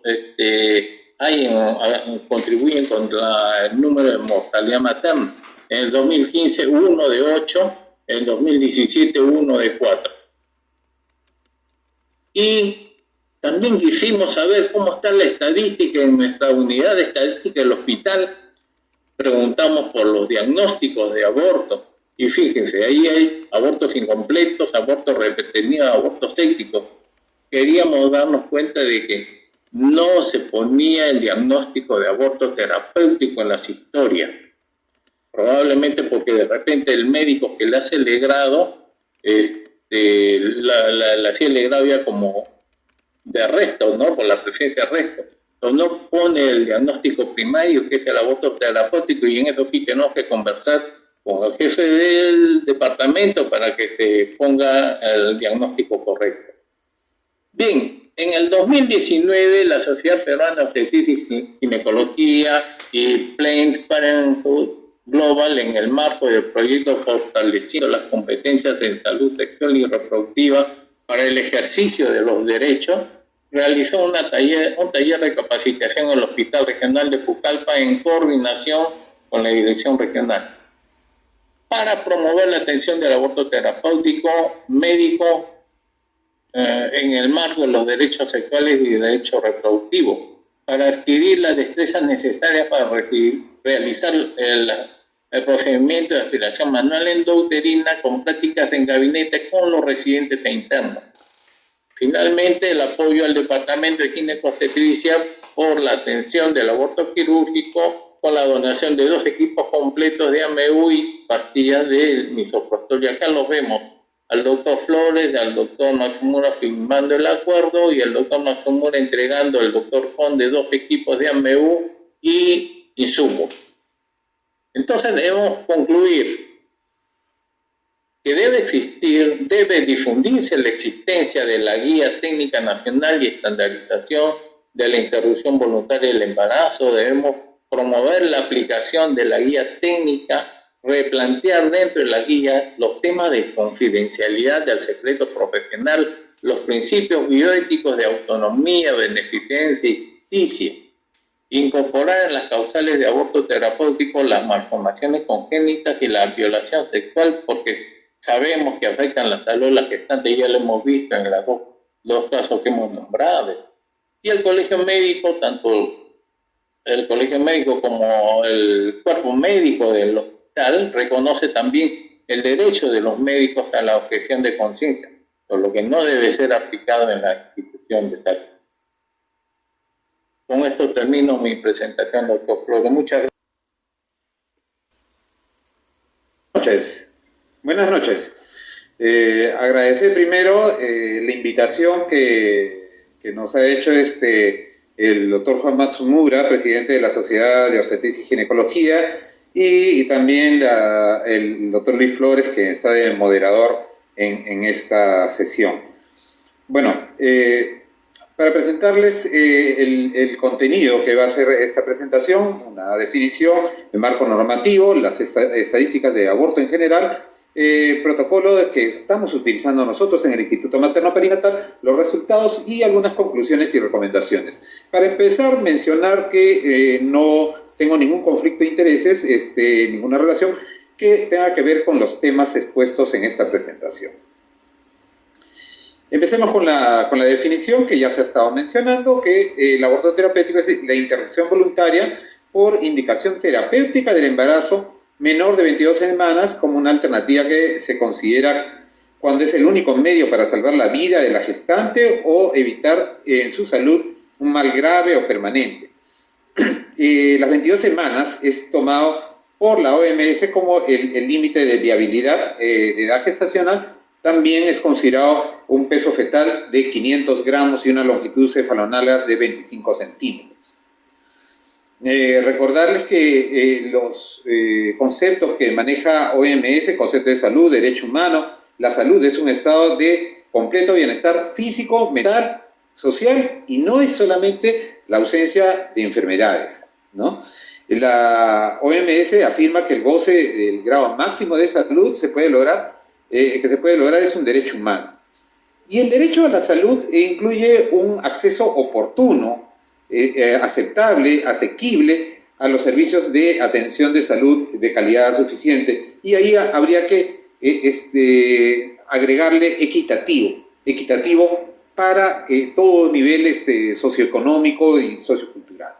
contribuyen contra el número de mortalidad materna. En el 2015, 1 de 8, en el 2017, 1 de 4. Y también quisimos saber cómo está la estadística en nuestra unidad de estadística del hospital. Preguntamos por los diagnósticos de aborto. Y fíjense, ahí hay abortos incompletos, abortos repetidos, abortos sépticos. Queríamos darnos cuenta de que no se ponía el diagnóstico de aborto terapéutico en las historias. Probablemente porque de repente el médico que le hace el legrado, la hacía el legrado ya como de arresto, ¿no? Por la presencia de arresto. Pero no pone el diagnóstico primario, que es el aborto terapéutico, y en eso sí tenemos que conversar con el jefe del departamento para que se ponga el diagnóstico correcto. Bien, en el 2019 la Sociedad Peruana de Obstetricia y Ginecología y Planned Parenthood Global, en el marco del proyecto Fortaleciendo las competencias en salud sexual y reproductiva para el ejercicio de los derechos, realizó un taller de capacitación en el Hospital Regional de Pucallpa en coordinación con la Dirección Regional para promover la atención del aborto terapéutico médico en el marco de los derechos sexuales y derechos reproductivos, para adquirir las destrezas necesarias para realizar el procedimiento de aspiración manual endouterina con prácticas en gabinete con los residentes e internos. Finalmente, el apoyo al Departamento de Ginecobstetricia por la atención del aborto quirúrgico con la donación de 2 equipos completos de AMU y pastillas de misoprostol. Y acá los vemos, al doctor Flores, al doctor Matsumura firmando el acuerdo y al doctor Matsumura entregando al doctor Conde 2 equipos de AMU y insumos. Entonces debemos concluir que debe difundirse la existencia de la Guía Técnica Nacional y Estandarización de la Interrupción Voluntaria del Embarazo. Debemos promover la aplicación de la guía técnica, replantear dentro de la guía los temas de confidencialidad del secreto profesional, los principios bioéticos de autonomía, beneficencia y justicia, incorporar en las causales de aborto terapéutico las malformaciones congénitas y la violación sexual, porque sabemos que afectan la salud de la gestante, ya lo hemos visto en los dos casos que hemos nombrado. Y el colegio médico, tanto el colegio médico como el cuerpo médico del hospital, reconoce también el derecho de los médicos a la objeción de conciencia, por lo que no debe ser aplicado en la institución de salud. Con esto termino mi presentación, doctor Flores. Muchas Noches. Buenas noches. Agradecer primero la invitación que nos ha hecho el doctor Juan Matsumura, presidente de la Sociedad de Obstetricia y Ginecología, y también el doctor Luis Flores, que está de moderador en esta sesión. Bueno, para presentarles el contenido que va a ser esta presentación, una definición, el marco normativo, las estadísticas de aborto en general, protocolo que estamos utilizando nosotros en el Instituto Materno Perinatal, los resultados y algunas conclusiones y recomendaciones. Para empezar, mencionar que no tengo ningún conflicto de intereses, ninguna relación que tenga que ver con los temas expuestos en esta presentación. Empecemos con la definición que ya se ha estado mencionando, que el aborto terapéutico es la interrupción voluntaria por indicación terapéutica del embarazo menor de 22 semanas como una alternativa que se considera cuando es el único medio para salvar la vida de la gestante o evitar en su salud un mal grave o permanente. Las 22 semanas es tomado por la OMS como el límite de viabilidad de edad gestacional. También es considerado un peso fetal de 500 gramos y una longitud cefalonálica de 25 centímetros. Recordarles que los conceptos que maneja OMS, concepto de salud, derecho humano, la salud es un estado de completo bienestar físico, mental, social, y no es solamente la ausencia de enfermedades, ¿no? La OMS afirma que el goce del grado máximo de salud que se puede lograr es un derecho humano. Y el derecho a la salud incluye un acceso oportuno, aceptable, asequible a los servicios de atención de salud de calidad suficiente. Y ahí habría que agregarle equitativo para todo nivel socioeconómico y sociocultural.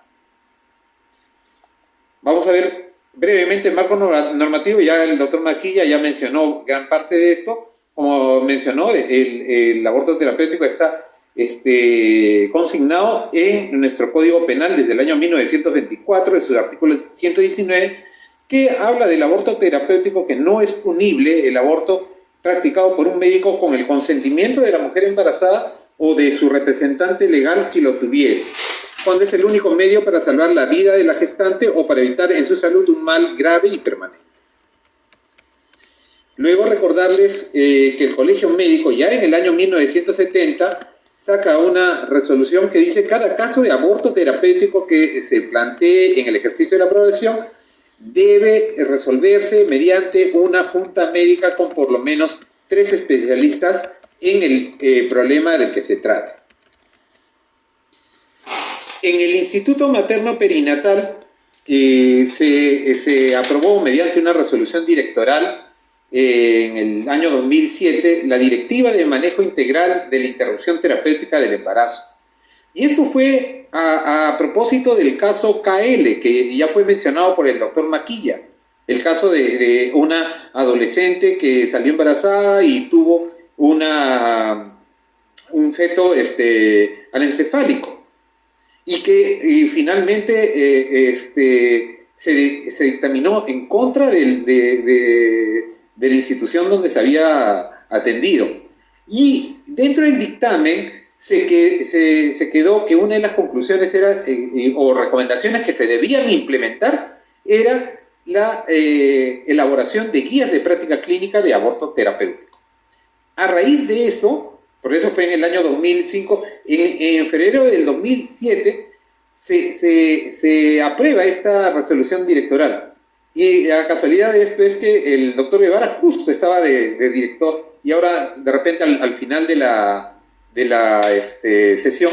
Vamos a ver brevemente el marco normativo. Ya el doctor Maquilla ya mencionó gran parte de esto. Como mencionó, el aborto terapéutico está consignado en nuestro Código Penal desde el año 1924, en su artículo 119, que habla del aborto terapéutico, que no es punible el aborto practicado por un médico con el consentimiento de la mujer embarazada o de su representante legal si lo tuviera, cuando es el único medio para salvar la vida de la gestante o para evitar en su salud un mal grave y permanente. Luego recordarles que el Colegio Médico ya en el año 1970 saca una resolución que dice: cada caso de aborto terapéutico que se plantee en el ejercicio de la profesión debe resolverse mediante una junta médica con por lo menos 3 especialistas en el problema del que se trata. En el Instituto Materno Perinatal se aprobó mediante una resolución directoral en el año 2007 la Directiva de Manejo Integral de la Interrupción Terapéutica del Embarazo. Y esto fue a propósito del caso KL, que ya fue mencionado por el doctor Maquilla, el caso de una adolescente que salió embarazada y tuvo un feto anencefálico, y que finalmente se dictaminó en contra de la institución donde se había atendido. Y dentro del dictamen se quedó que una de las conclusiones era, o recomendaciones que se debían implementar, era la elaboración de guías de práctica clínica de aborto terapéutico. A raíz de eso, por eso fue en el año 2005, en febrero del 2007, se aprueba esta resolución directoral. Y la casualidad de esto es que el doctor Guevara justo estaba de director, y ahora de repente al final de la sesión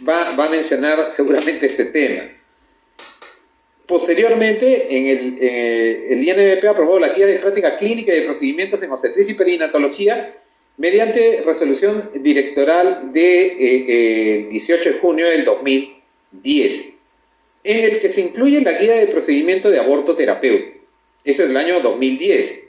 va a mencionar seguramente este tema. Posteriormente, el INMP aprobó la Guía de Práctica Clínica y de Procedimientos en Obstetricia y Perinatología mediante resolución directoral de 18 de junio del 2010, en el que se incluye la Guía de Procedimiento de Aborto Terapéutico. Eso es el año 2010.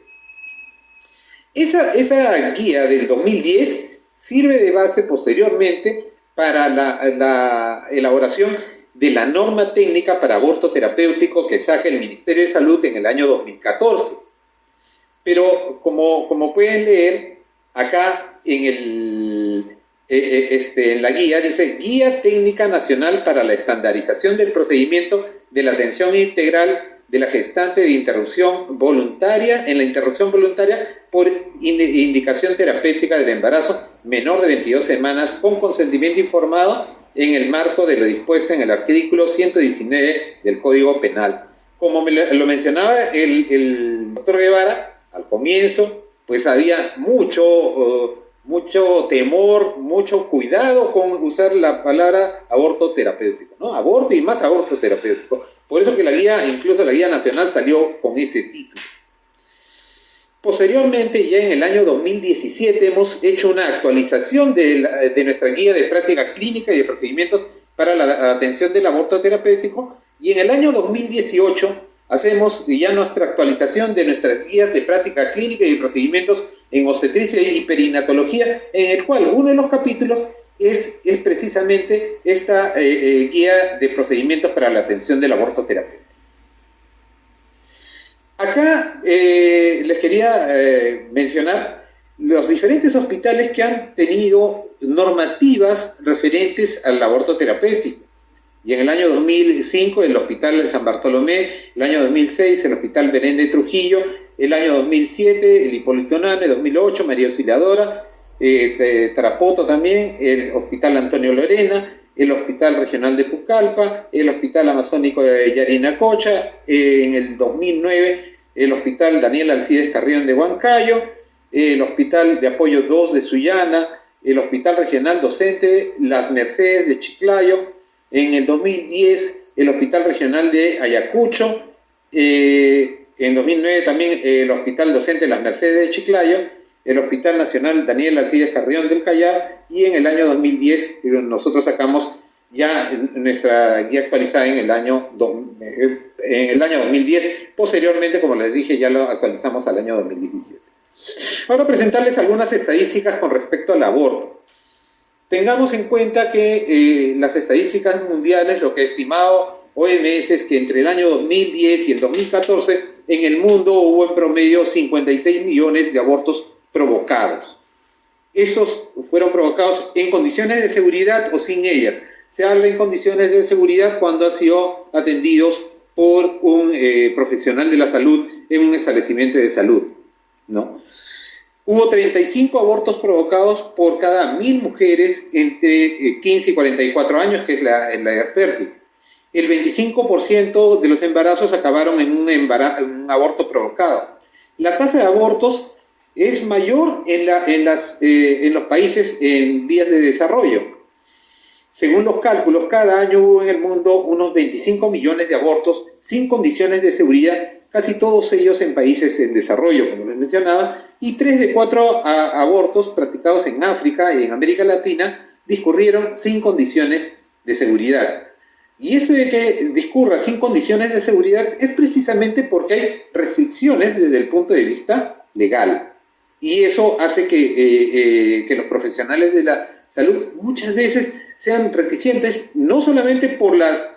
Esa guía del 2010 sirve de base posteriormente para la elaboración de la norma técnica para aborto terapéutico que saca el Ministerio de Salud en el año 2014. Pero como pueden leer, acá en la guía dice Guía Técnica Nacional para la Estandarización del Procedimiento de la Atención Integral de la Gestante de Interrupción Voluntaria en la interrupción voluntaria por indicación terapéutica del embarazo menor de 22 semanas con consentimiento informado en el marco de lo dispuesto en el artículo 119 del Código Penal. Como lo mencionaba el doctor Guevara, al comienzo, pues había mucho temor, mucho cuidado con usar la palabra aborto terapéutico, ¿no? Aborto y más aborto terapéutico. Por eso que la guía, incluso la guía nacional, salió con ese título. Posteriormente, ya en el año 2017, hemos hecho una actualización de nuestra guía de práctica clínica y de procedimientos para la atención del aborto terapéutico, y en el año 2018 hacemos ya nuestra actualización de nuestras guías de práctica clínica y de procedimientos en obstetricia y perinatología, en el cual uno de los capítulos es precisamente esta guía de procedimientos para la atención del aborto terapéutico. Acá les quería mencionar los diferentes hospitales que han tenido normativas referentes al aborto terapéutico. Y en el año 2005 el Hospital San Bartolomé, el año 2006 el Hospital Belén de Trujillo, el año 2007 el Hipólito Unanue, 2008 María Auxiliadora, Tarapoto también, el Hospital Antonio Lorena, el Hospital Regional de Pucallpa, el Hospital Amazónico de Yarinacocha, en el 2009 el Hospital Daniel Alcides Carrión de Huancayo, el Hospital de Apoyo 2 de Sullana, el Hospital Regional Docente Las Mercedes de Chiclayo, en el 2010 el Hospital Regional de Ayacucho, en 2009 también el Hospital Docente Las Mercedes de Chiclayo, el Hospital Nacional Daniel Alcides Carrión del Callao, y en el año 2010 nosotros sacamos ya nuestra guía actualizada en el año 2010. Posteriormente, como les dije, ya lo actualizamos al año 2017. Ahora presentarles algunas estadísticas con respecto al aborto. Tengamos en cuenta que las estadísticas mundiales, lo que ha estimado OMS es que entre el año 2010 y el 2014 en el mundo hubo en promedio 56 millones de abortos provocados. Estos fueron provocados en condiciones de seguridad o sin ellas. Se habla en condiciones de seguridad cuando han sido atendidos por un profesional de la salud en un establecimiento de salud, ¿no? Hubo 35 abortos provocados por cada 1.000 mujeres entre 15 y 44 años, que es la edad fértil. El 25% de los embarazos acabaron en un aborto provocado. La tasa de abortos es mayor en los países en vías de desarrollo. Según los cálculos, cada año hubo en el mundo unos 25 millones de abortos sin condiciones de seguridad, casi todos ellos en países en desarrollo, como les mencionaba, y 3 de 4 abortos practicados en África y en América Latina discurrieron sin condiciones de seguridad. Y eso de que discurra sin condiciones de seguridad es precisamente porque hay restricciones desde el punto de vista legal. Y eso hace que los profesionales de la salud muchas veces sean reticentes, no solamente por las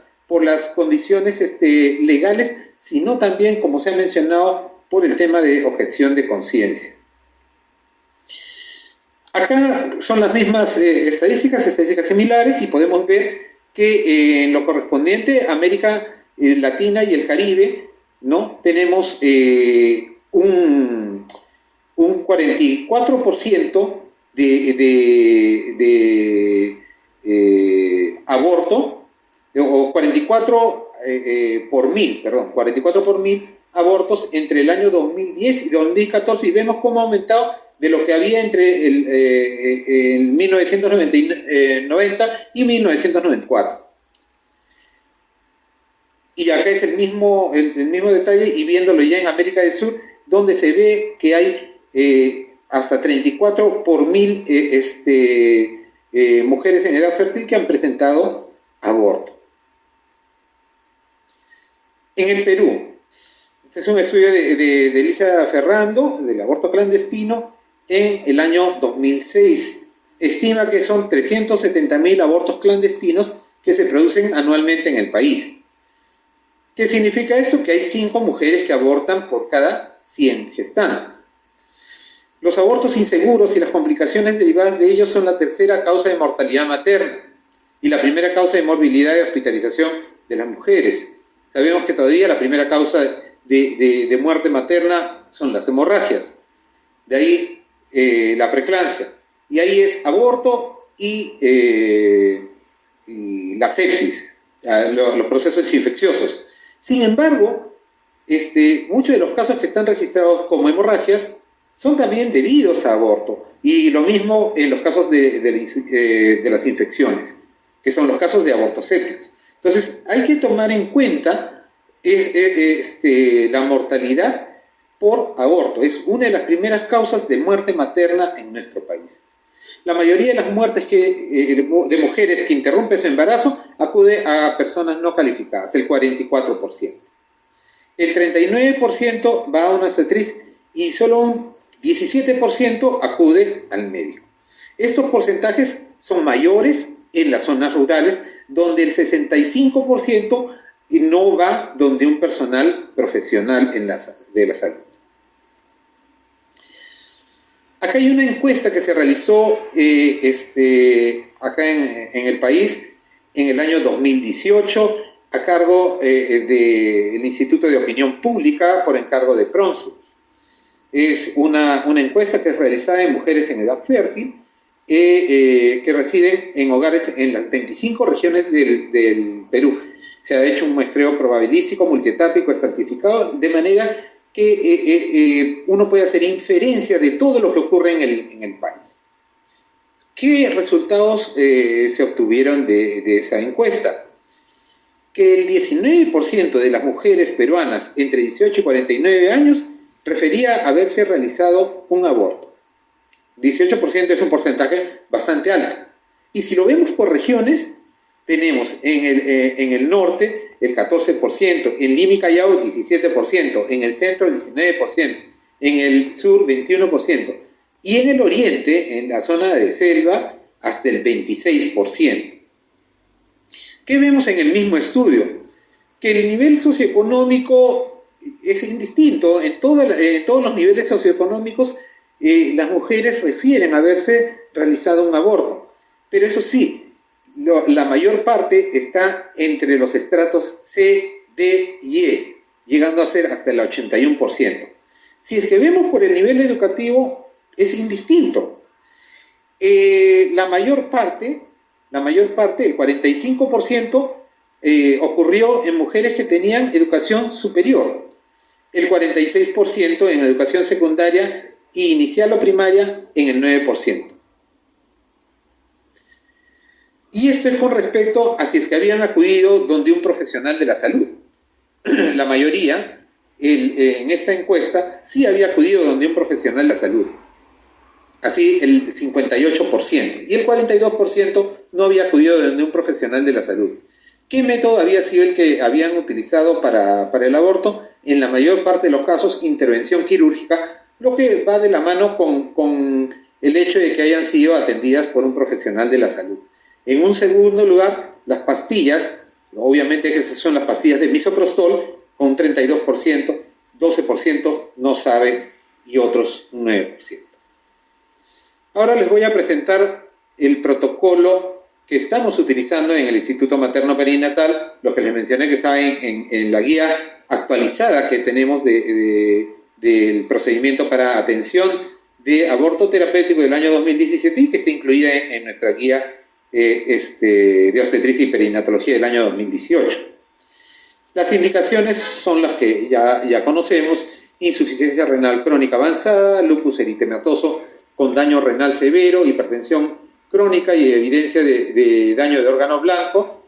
condiciones legales, sino también, como se ha mencionado, por el tema de objeción de conciencia. Acá son las mismas estadísticas similares, y podemos ver que en lo correspondiente a América Latina y el Caribe, ¿no? Tenemos un 44% de aborto, o 44 por mil abortos entre el año 2010 y 2014, y vemos cómo ha aumentado de lo que había entre el 1990 y 1994. Y acá es el mismo detalle, y viéndolo ya en América del Sur, donde se ve que hay hasta 34 por 1000 mujeres en edad fértil que han presentado aborto. En el Perú, este es un estudio de Elisa Ferrando, del aborto clandestino, en el año 2006. Estima que son 370.000 abortos clandestinos que se producen anualmente en el país. ¿Qué significa esto? Que hay 5 mujeres que abortan por cada 100 gestantes. Los abortos inseguros y las complicaciones derivadas de ellos son la tercera causa de mortalidad materna y la primera causa de morbilidad y hospitalización de las mujeres. Sabemos que todavía la primera causa de muerte materna son las hemorragias, de ahí la preeclampsia, y ahí es aborto y la sepsis, los procesos infecciosos. Sin embargo, muchos de los casos que están registrados como hemorragias son también debidos a aborto, y lo mismo en los casos de las infecciones, que son los casos de abortos sépticos. Entonces, hay que tomar en cuenta la mortalidad por aborto. Es una de las primeras causas de muerte materna en nuestro país. La mayoría de las muertes de mujeres que interrumpen su embarazo acude a personas no calificadas, el 44%. El 39% va a una obstetriz y solo un 17% acude al médico. Estos porcentajes son mayores en las zonas rurales, donde el 65% no va donde un personal profesional de la salud. Acá hay una encuesta que se realizó acá en el país en el año 2018 a cargo del Instituto de Opinión Pública por encargo de Pronsex. Es una encuesta que es realizada en mujeres en edad fértil que residen en hogares en las 25 regiones del Perú. Se ha hecho un muestreo probabilístico, multietápico, estratificado, de manera que uno puede hacer inferencia de todo lo que ocurre en el país. ¿Qué resultados se obtuvieron de esa encuesta? Que el 19% de las mujeres peruanas entre 18 y 49 años prefería haberse realizado un aborto. 18% es un porcentaje bastante alto. Y si lo vemos por regiones, tenemos en el norte el 14%, en Lima y Callao el 17%, en el centro el 19%, en el sur 21%, y en el oriente, en la zona de selva, hasta el 26%. ¿Qué vemos en el mismo estudio? Que el nivel socioeconómico es indistinto. En todos los niveles socioeconómicos las mujeres prefieren haberse realizado un aborto. Pero eso sí, la mayor parte está entre los estratos C, D y E, llegando a ser hasta el 81%. Si es que vemos por el nivel educativo, es indistinto. La mayor parte, el 45%, ocurrió en mujeres que tenían educación superior, el 46% en educación secundaria y inicial o primaria en el 9%. Y esto es con respecto a si es que habían acudido donde un profesional de la salud. La mayoría, en esta encuesta, sí había acudido donde un profesional de la salud. Así el 58%. Y el 42% no había acudido donde un profesional de la salud. ¿Qué método había sido el que habían utilizado para el aborto? En la mayor parte de los casos, intervención quirúrgica, lo que va de la mano con el hecho de que hayan sido atendidas por un profesional de la salud. En un segundo lugar, las pastillas, obviamente esas son las pastillas de misoprostol, con un 32%, 12% no sabe y otros un 9%. Ahora les voy a presentar el protocolo que estamos utilizando en el Instituto Materno Perinatal, lo que les mencioné que está en la guía actualizada que tenemos del procedimiento para atención de aborto terapéutico del año 2017 y que está incluida en nuestra guía de obstetricia y perinatología del año 2018. Las indicaciones son las que ya conocemos: insuficiencia renal crónica avanzada, lupus eritematoso con daño renal severo, hipertensión crónica y evidencia de daño de órgano blanco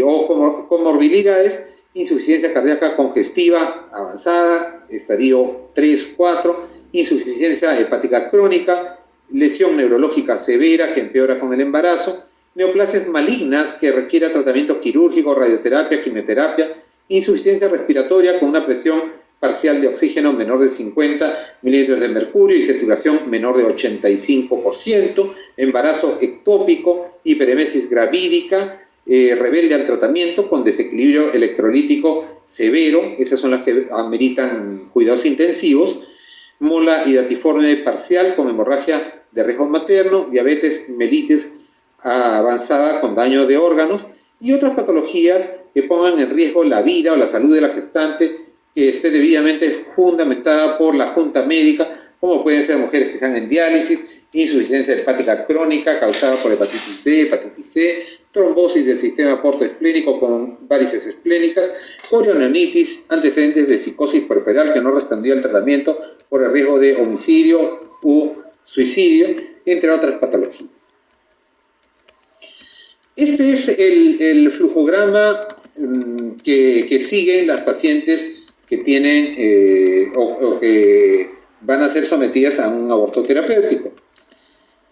o comorbilidades, insuficiencia cardíaca congestiva avanzada, estadio 3, 4, insuficiencia hepática crónica, lesión neurológica severa que empeora con el embarazo, neoplasias malignas que requiera tratamiento quirúrgico, radioterapia, quimioterapia, insuficiencia respiratoria con una presión parcial de oxígeno menor de 50 mililitros de mercurio y saturación menor de 85%, embarazo ectópico, hiperemesis gravídica, rebelde al tratamiento con desequilibrio electrolítico severo, esas son las que ameritan cuidados intensivos, mola hidatiforme parcial con hemorragia de riesgo materno, diabetes mellitus avanzada con daño de órganos y otras patologías que pongan en riesgo la vida o la salud de la gestante que esté debidamente fundamentada por la junta médica, como pueden ser mujeres que están en diálisis, insuficiencia hepática crónica causada por hepatitis B, hepatitis C, trombosis del sistema portoesplénico con varices esplénicas, corioneonitis, antecedentes de psicosis puerperal que no respondía al tratamiento por el riesgo de homicidio u suicidio, entre otras patologías. Este es el flujograma que siguen las pacientes que tienen o que van a ser sometidas a un aborto terapéutico.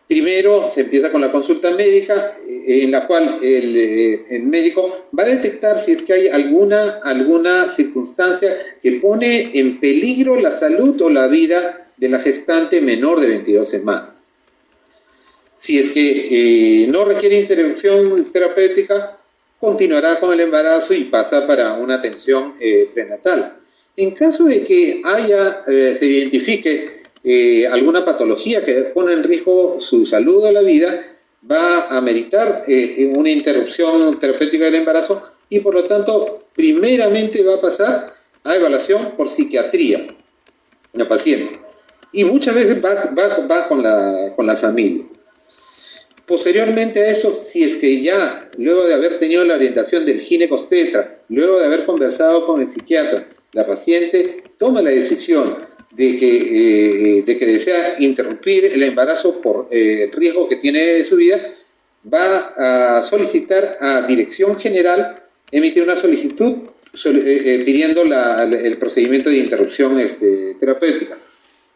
Primero se empieza con la consulta médica, en la cual el médico va a detectar si es que hay alguna circunstancia que pone en peligro la salud o la vida de la gestante menor de 22 semanas. Si es que no requiere intervención terapéutica, continuará con el embarazo y pasa para una atención prenatal. En caso de que se identifique alguna patología que pone en riesgo su salud o la vida, va a meritar una interrupción terapéutica del embarazo y por lo tanto primeramente va a pasar a evaluación por psiquiatría la paciente y muchas veces va con la familia. Posteriormente a eso, si es que ya luego de haber tenido la orientación del ginecobstetra, luego de haber conversado con el psiquiatra, la paciente toma la decisión de que desea interrumpir el embarazo por el riesgo que tiene de su vida, va a solicitar a Dirección General, emitir una solicitud pidiendo el procedimiento de interrupción terapéutica.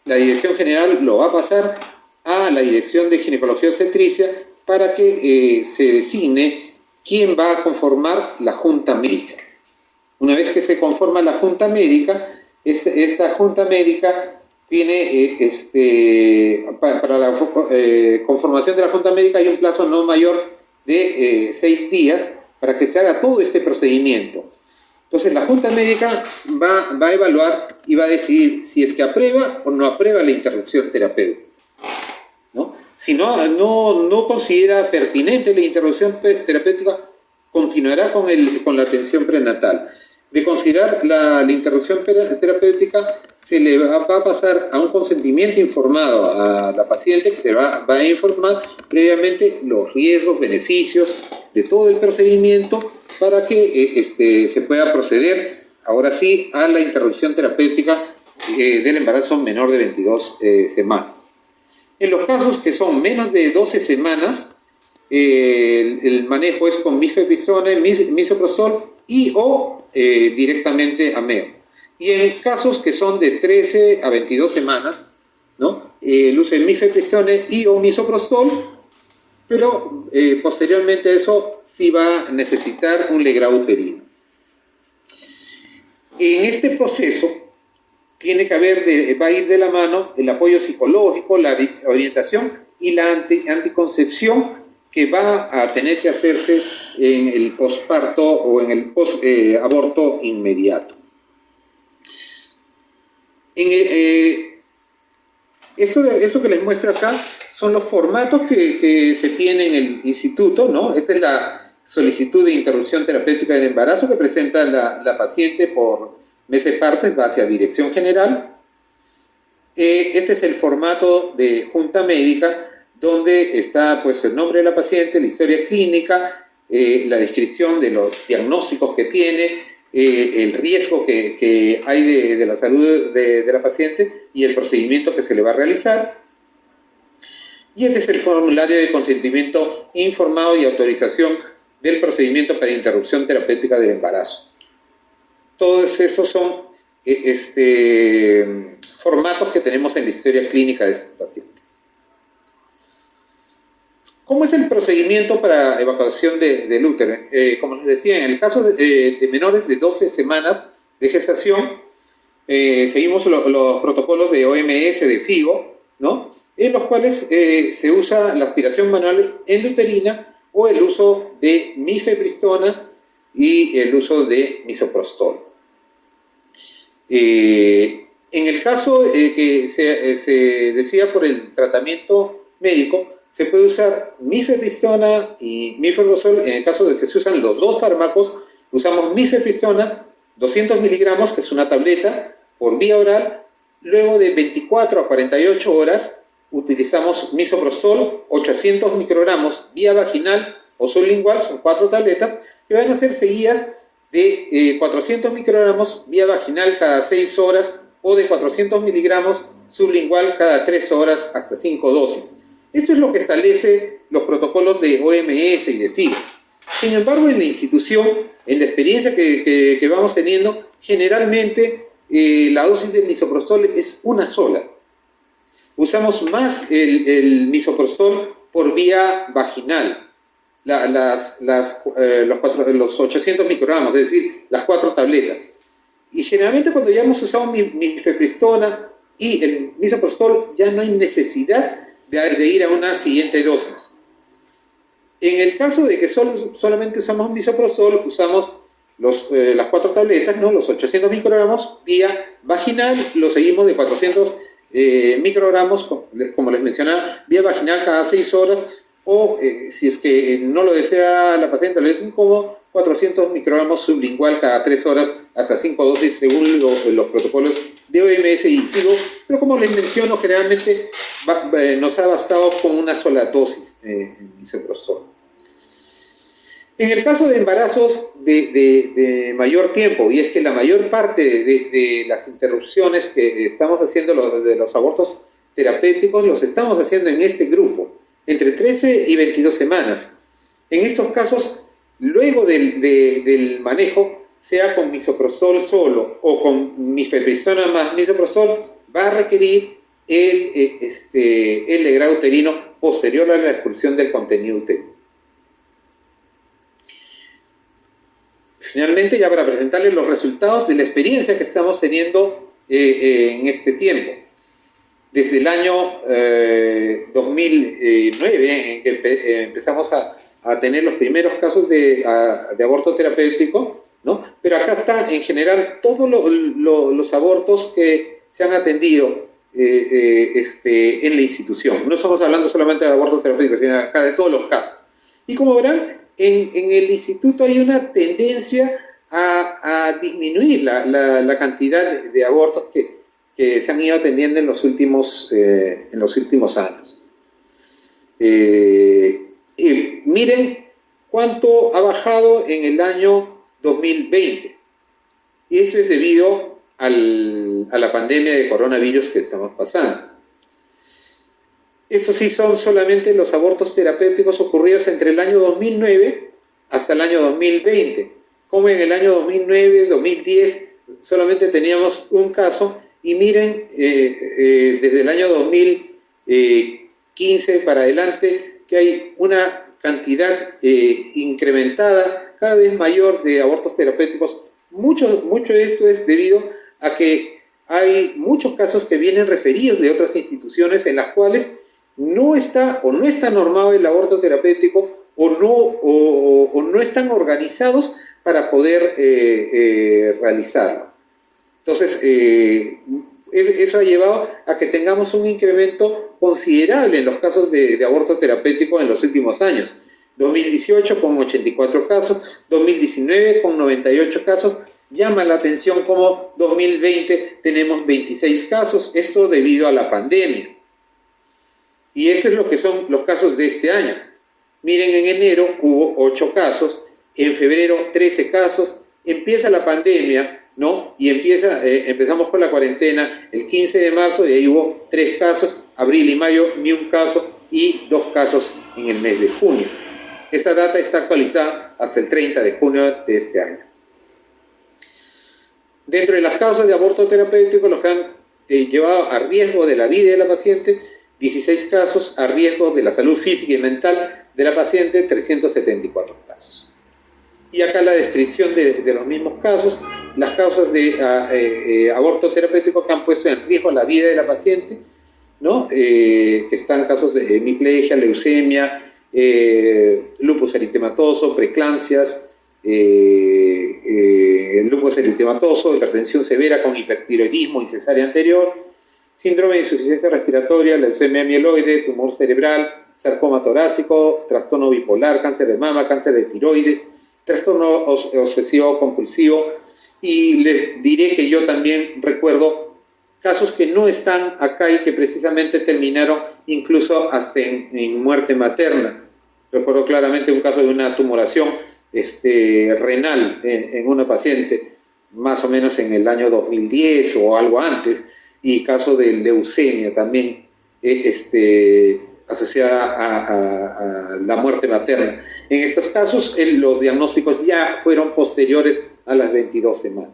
La Dirección General lo va a pasar a la Dirección de Ginecología Obstetricia para que se designe quién va a conformar la Junta Médica. Una vez que se conforma la Junta Médica, esa Junta Médica tiene, para la conformación de la Junta Médica hay un plazo no mayor de 6 días para que se haga todo este procedimiento. Entonces la Junta Médica va a evaluar y va a decidir si es que aprueba o no aprueba la interrupción terapéutica, ¿no? Si no considera pertinente la interrupción terapéutica, continuará con la atención prenatal. De considerar la interrupción terapéutica, se le va a pasar a un consentimiento informado a la paciente que se va a informar previamente los riesgos, beneficios de todo el procedimiento para que se pueda proceder, ahora sí, a la interrupción terapéutica del embarazo menor de 22 semanas. En los casos que son menos de 12 semanas, el manejo es con mifepristone, misoprostol y o directamente ameo. Y en casos que son de 13 a 22 semanas, ¿no? El uso de mifepristone y o misoprostol, pero posteriormente a eso sí va a necesitar un legrado uterino. En este proceso va a ir de la mano el apoyo psicológico, la orientación y la anticoncepción que va a tener que hacerse en el posparto o en el post-aborto inmediato. Eso que les muestro acá son los formatos que se tiene en el instituto, ¿no? Esta es la solicitud de interrupción terapéutica del embarazo que presenta la paciente por meses partes, va hacia Dirección General. Este es el formato de Junta Médica, donde está pues el nombre de la paciente, la historia clínica, la descripción de los diagnósticos que tiene, el riesgo que hay de la salud de la paciente y el procedimiento que se le va a realizar. Y este es el formulario de consentimiento informado y autorización del procedimiento para interrupción terapéutica del embarazo. Todos esos son formatos que tenemos en la historia clínica de estos pacientes. ¿Cómo es el procedimiento para evacuación del útero? Como les decía, en el caso de menores de 12 semanas de gestación, seguimos los protocolos de OMS, de FIGO, ¿no? En los cuales se usa la aspiración manual endouterina o el uso de mifepristona y el uso de misoprostol. En el caso que se decida por el tratamiento médico, se puede usar mifepristona y misoprostol. En el caso de que se usan los dos fármacos, usamos mifepristona 200 miligramos, que es una tableta, por vía oral. Luego de 24 a 48 horas utilizamos misoprostol 800 microgramos vía vaginal o sublingual, son 4 tabletas, que van a ser seguidas de 400 microgramos vía vaginal cada 6 horas o de 400 miligramos sublingual cada 3 horas hasta 5 dosis. Esto es lo que establece los protocolos de OMS y de FIGO. Sin embargo, en la institución, en la experiencia que vamos teniendo, generalmente la dosis de misoprostol es una sola. Usamos más el misoprostol por vía vaginal, los 800 microgramos, es decir, las 4 tabletas. Y generalmente cuando ya hemos usado mifepristona y el misoprostol, ya no hay necesidad de ir a una siguiente dosis. En el caso de que solamente usamos misoprostol, usamos las 4 tabletas, ¿no? Los 800 microgramos vía vaginal, lo seguimos de 400 microgramos, como les mencionaba, vía vaginal cada 6 horas, o si es que no lo desea la paciente, lo es incómodo, 400 microgramos sublingual cada 3 horas hasta 5 dosis según los protocolos de OMS y FIGO, pero como les menciono, generalmente nos ha bastado con una sola dosis en misoprostol. En el caso de embarazos de mayor tiempo, y es que la mayor parte de las interrupciones que estamos haciendo, de los abortos terapéuticos, los estamos haciendo en este grupo, entre 13 y 22 semanas. En estos casos, luego del manejo, sea con misoprostol solo o con mifepristona más misoprostol, va a requerir el legrado uterino posterior a la expulsión del contenido uterino. Finalmente, ya para presentarles los resultados de la experiencia que estamos teniendo en este tiempo. Desde el año 2009, en que empezamos a tener los primeros casos de aborto terapéutico, ¿no? Pero acá está, en general, todos los abortos que se han atendido en la institución. No estamos hablando solamente de aborto terapéutico, sino acá de todos los casos. Y como verán, en el instituto hay una tendencia a disminuir la cantidad de abortos que se han ido atendiendo en los últimos años. Miren cuánto ha bajado en el año 2020. Y eso es debido a la pandemia de coronavirus que estamos pasando. Eso sí, son solamente los abortos terapéuticos ocurridos entre el año 2009 hasta el año 2020. Como en el año 2009, 2010, solamente teníamos un caso. Y miren, desde el año 2015 para adelante, que hay una cantidad incrementada, cada vez mayor, de abortos terapéuticos. Mucho de esto es debido a que hay muchos casos que vienen referidos de otras instituciones en las cuales no está normado el aborto terapéutico o no están organizados para poder realizarlo. Entonces, eso ha llevado a que tengamos un incremento considerable en los casos de aborto terapéutico en los últimos años. 2018 con 84 casos, 2019 con 98 casos. Llama la atención como 2020 tenemos 26 casos, esto debido a la pandemia. Y esto es lo que son los casos de este año. Miren, en enero hubo 8 casos, en febrero 13 casos, empieza la pandemia, ¿no? Y empezamos con la cuarentena el 15 de marzo, y ahí hubo 3 casos, abril y mayo ni un caso, y 2 casos en el mes de junio. Esa data está actualizada hasta el 30 de junio de este año. Dentro de las causas de aborto terapéutico, los que han llevado a riesgo de la vida de la paciente, 16 casos, a riesgo de la salud física y mental de la paciente, 374 casos. Y acá la descripción de los mismos casos, las causas de aborto terapéutico que han puesto en riesgo la vida de la paciente, ¿no? Que están casos de hemiplegia, leucemia, lupus eritematoso, preeclampsias, lupus eritematoso, hipertensión severa con hipertiroidismo y cesárea anterior, síndrome de insuficiencia respiratoria, leucemia mieloide, tumor cerebral, sarcoma torácico, trastorno bipolar, cáncer de mama, cáncer de tiroides, trastorno obsesivo compulsivo. Y les diré que yo también recuerdo casos que no están acá y que precisamente terminaron incluso hasta en muerte materna. Recuerdo claramente un caso de una tumoración renal en una paciente, más o menos en el año 2010 o algo antes, y caso de leucemia también asociada a la muerte materna. En estos casos, los diagnósticos ya fueron posteriores a las 22 semanas.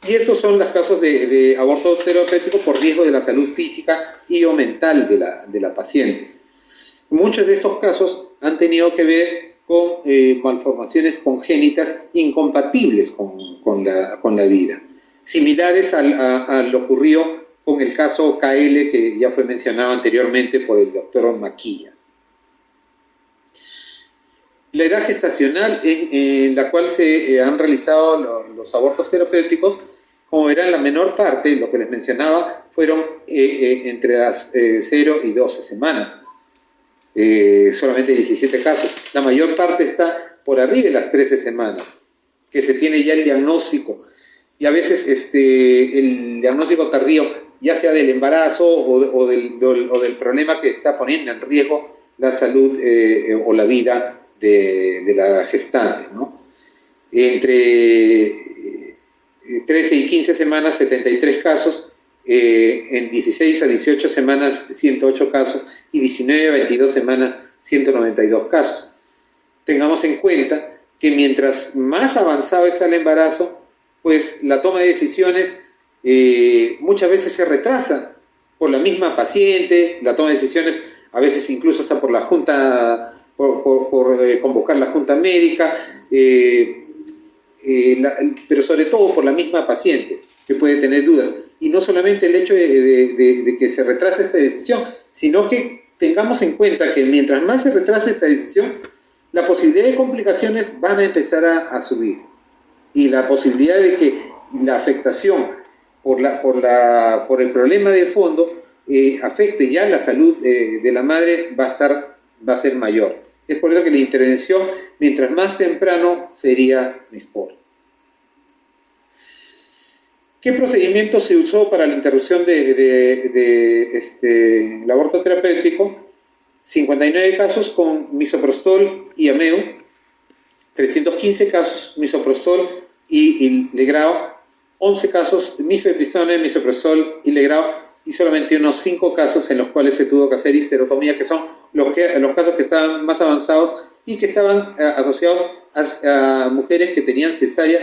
Y esos son los casos de aborto terapéutico por riesgo de la salud física y o mental de la paciente. Muchos de estos casos han tenido que ver con malformaciones congénitas incompatibles con la vida, similares a lo ocurrido con el caso KL que ya fue mencionado anteriormente por el doctor Maquilla. La edad gestacional en la cual se han realizado los abortos terapéuticos, como verán, la menor parte, lo que les mencionaba, fueron entre las 0 y 12 semanas. Solamente 17 casos. La mayor parte está por arriba de las 13 semanas, que se tiene ya el diagnóstico. Y a veces el diagnóstico tardío, ya sea del embarazo o del problema que está poniendo en riesgo la salud o la vida de la gestante, ¿no? Entre 13 y 15 semanas, 73 casos, en 16 a 18 semanas, 108 casos, y 19 a 22 semanas, 192 casos. Tengamos en cuenta que mientras más avanzado está el embarazo, pues la toma de decisiones muchas veces se retrasa por la misma paciente, la toma de decisiones a veces incluso hasta por la junta, por convocar la junta médica, pero sobre todo por la misma paciente que puede tener dudas. Y no solamente el hecho de que se retrase esta decisión, sino que tengamos en cuenta que mientras más se retrase esta decisión, la posibilidad de complicaciones van a empezar a subir. Y la posibilidad de que la afectación por el problema de fondo afecte ya la salud de la madre va a ser mayor. Es por eso que la intervención, mientras más temprano, sería mejor. ¿Qué procedimiento se usó para la interrupción del aborto terapéutico? 59 casos con misoprostol y ameo, 315 casos misoprostol y legrado, 11 casos mifepristona, misoprostol y legrado, y solamente unos 5 casos en los cuales se tuvo que hacer histerectomía, que son los casos que estaban más avanzados y que estaban asociados a mujeres que tenían cesárea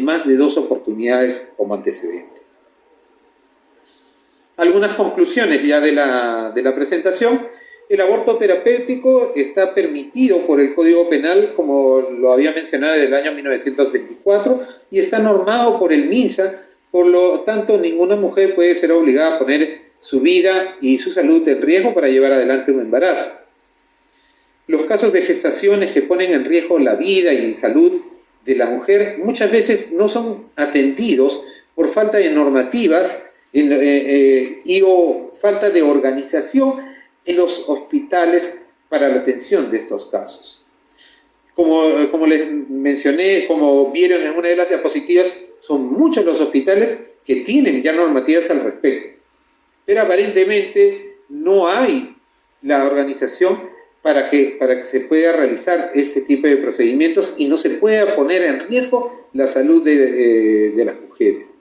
más de 2 oportunidades como antecedente. Algunas conclusiones ya de la presentación. El aborto terapéutico está permitido por el Código Penal, como lo había mencionado, desde el año 1924, y está normado por el MINSA. Por lo tanto, ninguna mujer puede ser obligada a poner su vida y su salud en riesgo para llevar adelante un embarazo. Los casos de gestaciones que ponen en riesgo la vida y salud de la mujer muchas veces no son atendidos por falta de normativas o falta de organización en los hospitales para la atención de estos casos. Como les mencioné, como vieron en una de las diapositivas, son muchos los hospitales que tienen ya normativas al respecto, pero aparentemente no hay la organización para que se pueda realizar este tipo de procedimientos y no se pueda poner en riesgo la salud de las mujeres.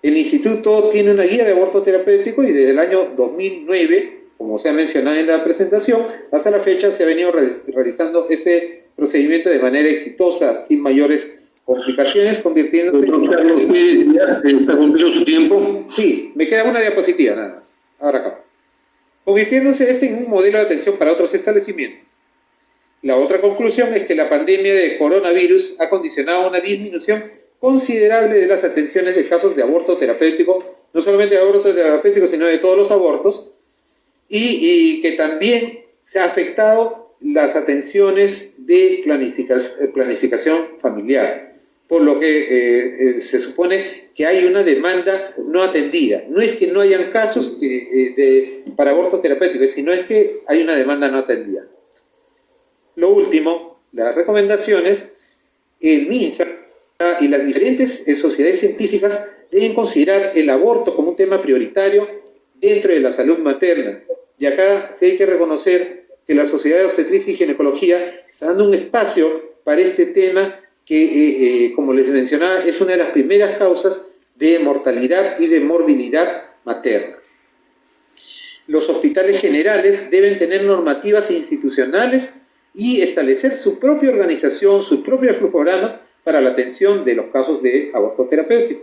El instituto tiene una guía de aborto terapéutico y desde el año 2009, como se ha mencionado en la presentación, hasta la fecha se ha venido realizando ese procedimiento de manera exitosa, sin mayores complicaciones convirtiéndose Doctor Carlos Pérez, ya está cumpliendo su tiempo. Sí, me queda una diapositiva nada más. Ahora acá. Convirtiéndose en un modelo de atención para otros establecimientos. La otra conclusión es que la pandemia de coronavirus ha condicionado una disminución considerable de las atenciones de casos de aborto terapéutico, no solamente de aborto terapéutico, sino de todos los abortos, y que también se ha afectado las atenciones de planificación familiar, por lo que se supone que hay una demanda no atendida. No es que no hayan casos para aborto terapéutico, sino es que hay una demanda no atendida. Lo último, las recomendaciones, el MINSA y las diferentes sociedades científicas deben considerar el aborto como un tema prioritario dentro de la salud materna. Y acá sí hay que reconocer que la Sociedad de Obstetricia y Ginecología está dando un espacio para este tema que, como les mencionaba, es una de las primeras causas de mortalidad y de morbilidad materna. Los hospitales generales deben tener normativas institucionales y establecer su propia organización, sus propios programas para la atención de los casos de aborto terapéutico.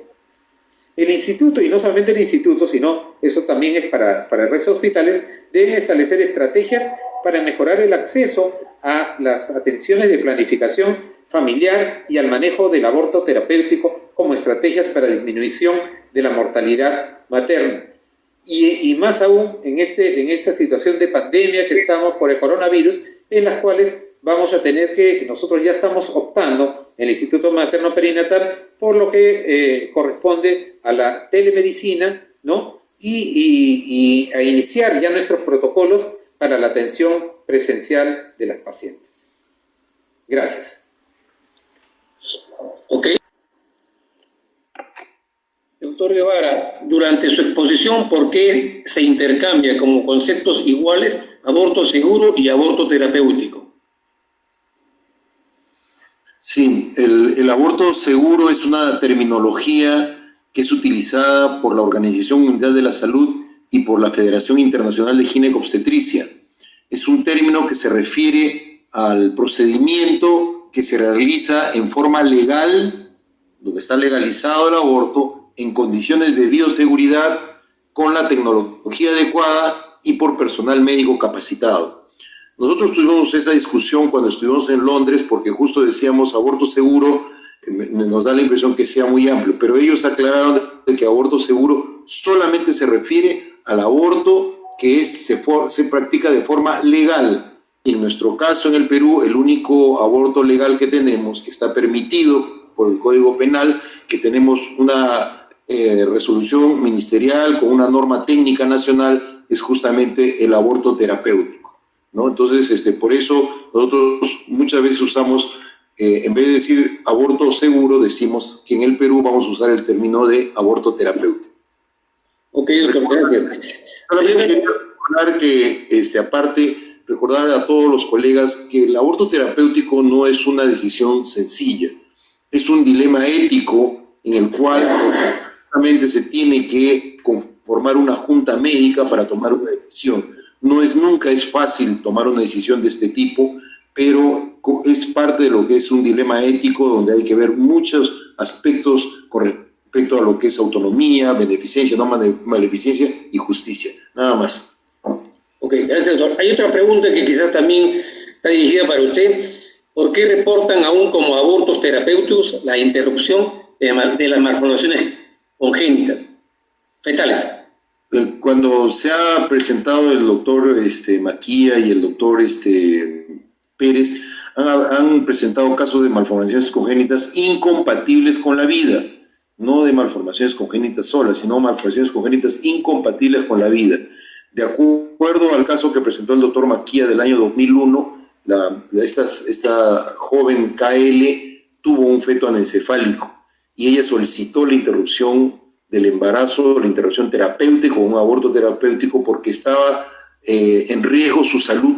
El instituto, y no solamente el instituto, sino eso también es para el resto de hospitales, deben establecer estrategias para mejorar el acceso a las atenciones de planificación familiar y al manejo del aborto terapéutico como estrategias para disminución de la mortalidad materna. Y más aún en esta situación de pandemia que estamos por el coronavirus, en las cuales vamos a tener que, nosotros ya estamos optando en el Instituto Materno Perinatal por lo que corresponde a la telemedicina, ¿no? Y a iniciar ya nuestros protocolos para la atención presencial de las pacientes. Gracias. Ok. Doctor Guevara, durante su exposición, ¿por qué se intercambia como conceptos iguales aborto seguro y aborto terapéutico? Sí, el aborto seguro es una terminología que es utilizada por la Organización Mundial de la Salud y por la Federación Internacional de Ginecobstetricia. Es un término que se refiere al procedimiento que se realiza en forma legal, donde está legalizado el aborto, en condiciones de bioseguridad, con la tecnología adecuada y por personal médico capacitado. Nosotros tuvimos esa discusión cuando estuvimos en Londres, porque justo decíamos aborto seguro, nos da la impresión que sea muy amplio, pero ellos aclararon que aborto seguro solamente se refiere al aborto que se practica de forma legal. Y en nuestro caso, en el Perú, el único aborto legal que tenemos, que está permitido por el Código Penal, que tenemos una resolución ministerial con una norma técnica nacional, es justamente el aborto terapéutico, ¿no? Entonces, por eso nosotros muchas veces usamos, en vez de decir aborto seguro, decimos que en el Perú vamos a usar el término de aborto terapéutico. Ok, doctor, gracias. Solamente quería recordar que, aparte, recordar a todos los colegas que el aborto terapéutico no es una decisión sencilla, es un dilema ético en el cual justamente se tiene que conformar una junta médica para tomar una decisión. Nunca es fácil tomar una decisión de este tipo, pero es parte de lo que es un dilema ético donde hay que ver muchos aspectos con respecto a lo que es autonomía, beneficencia, no maleficencia y justicia. Nada más. Ok, gracias, doctor. Hay otra pregunta que quizás también está dirigida para usted. ¿Por qué reportan aún como abortos terapéuticos la interrupción de las malformaciones congénitas, fetales? Cuando se ha presentado el doctor Maquia y el doctor Pérez, han presentado casos de malformaciones congénitas incompatibles con la vida, no de malformaciones congénitas solas, sino malformaciones congénitas incompatibles con la vida. De acuerdo al caso que presentó el doctor Maquia del año 2001, esta joven KL tuvo un feto anencefálico y ella solicitó la interrupción del embarazo, la interrupción terapéutica o un aborto terapéutico porque estaba en riesgo su salud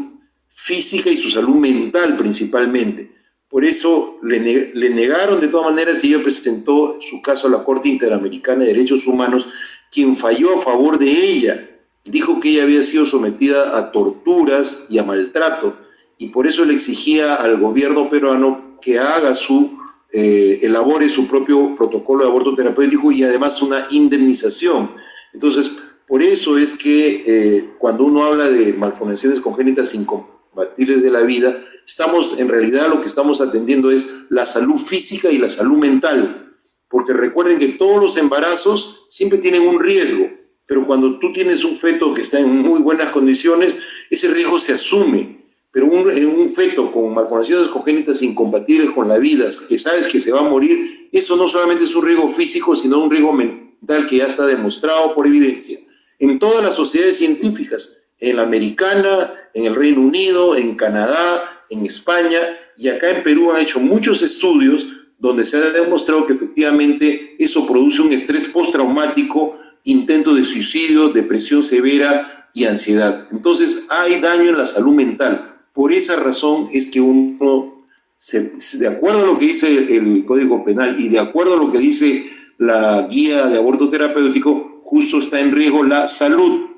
física y su salud mental principalmente. Por eso le negaron de todas maneras y ella presentó su caso a la Corte Interamericana de Derechos Humanos, quien falló a favor de ella. Dijo que ella había sido sometida a torturas y a maltrato y por eso le exigía al gobierno peruano que haga su elabore su propio protocolo de aborto terapéutico y además una indemnización. Entonces, por eso es que cuando uno habla de malformaciones congénitas incompatibles de la vida, estamos, en realidad lo que estamos atendiendo es la salud física y la salud mental, porque recuerden que todos los embarazos siempre tienen un riesgo, pero cuando tú tienes un feto que está en muy buenas condiciones, ese riesgo se asume. Pero un feto con malformaciones congénitas incompatibles con la vida, que sabes que se va a morir, eso no solamente es un riesgo físico, sino un riesgo mental que ya está demostrado por evidencia. En todas las sociedades científicas, en la americana, en el Reino Unido, en Canadá, en España y acá en Perú han hecho muchos estudios donde se ha demostrado que efectivamente eso produce un estrés postraumático, intento de suicidio, depresión severa y ansiedad. Entonces hay daño en la salud mental. Por esa razón es que uno, de acuerdo a lo que dice el Código Penal y de acuerdo a lo que dice la guía de aborto terapéutico, justo está en riesgo la salud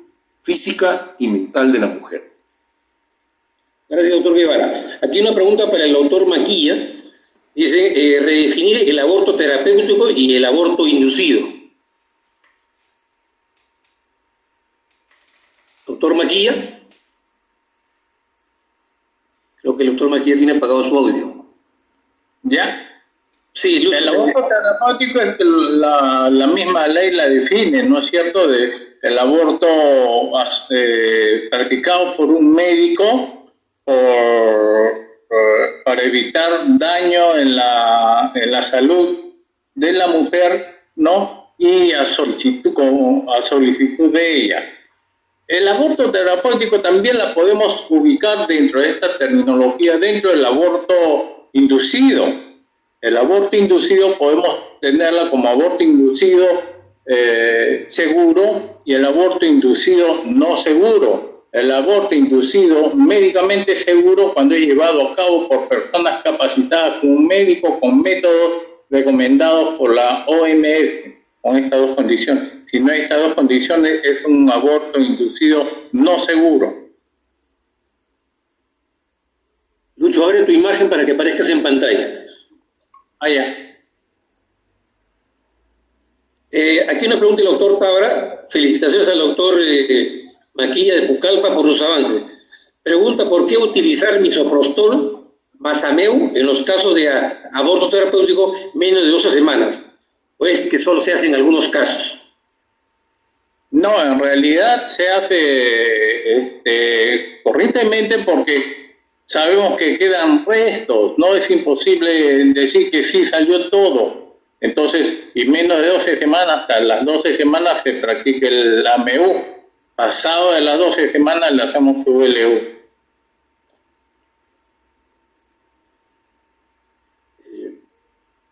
física y mental de la mujer. Gracias, doctor Guevara. Aquí una pregunta para el doctor Maquilla. Dice, redefinir el aborto terapéutico y el aborto inducido. Doctor Maquilla. Creo que el doctor Maquilla tiene apagado su audio. ¿Ya? Sí, Luz. El aborto terapéutico es que la misma ley la define, ¿no es cierto? El aborto practicado por un médico para evitar daño en la salud de la mujer, ¿no? Y a solicitud de ella. El aborto terapéutico también la podemos ubicar dentro de esta terminología, dentro del aborto inducido. El aborto inducido podemos tenerla como aborto inducido seguro y el aborto inducido no seguro. El aborto inducido médicamente seguro cuando es llevado a cabo por personas capacitadas con un médico con métodos recomendados por la OMS. Con estas dos condiciones. Si no hay estas dos condiciones, es un aborto inducido no seguro. Lucho, abre tu imagen para que aparezcas en pantalla. Ya. Aquí una pregunta del doctor Pabra. Felicitaciones al doctor Maquilla de Pucallpa por sus avances. Pregunta, ¿por qué utilizar misoprostol, Masameu, en los casos de aborto terapéutico menos de 12 semanas? Pues que solo se hace en algunos casos. No, en realidad se hace corrientemente porque sabemos que quedan restos, no es imposible decir que sí salió todo. Entonces, y menos de 12 semanas, hasta las 12 semanas se practica el AMU. Pasado de las 12 semanas le hacemos su LU.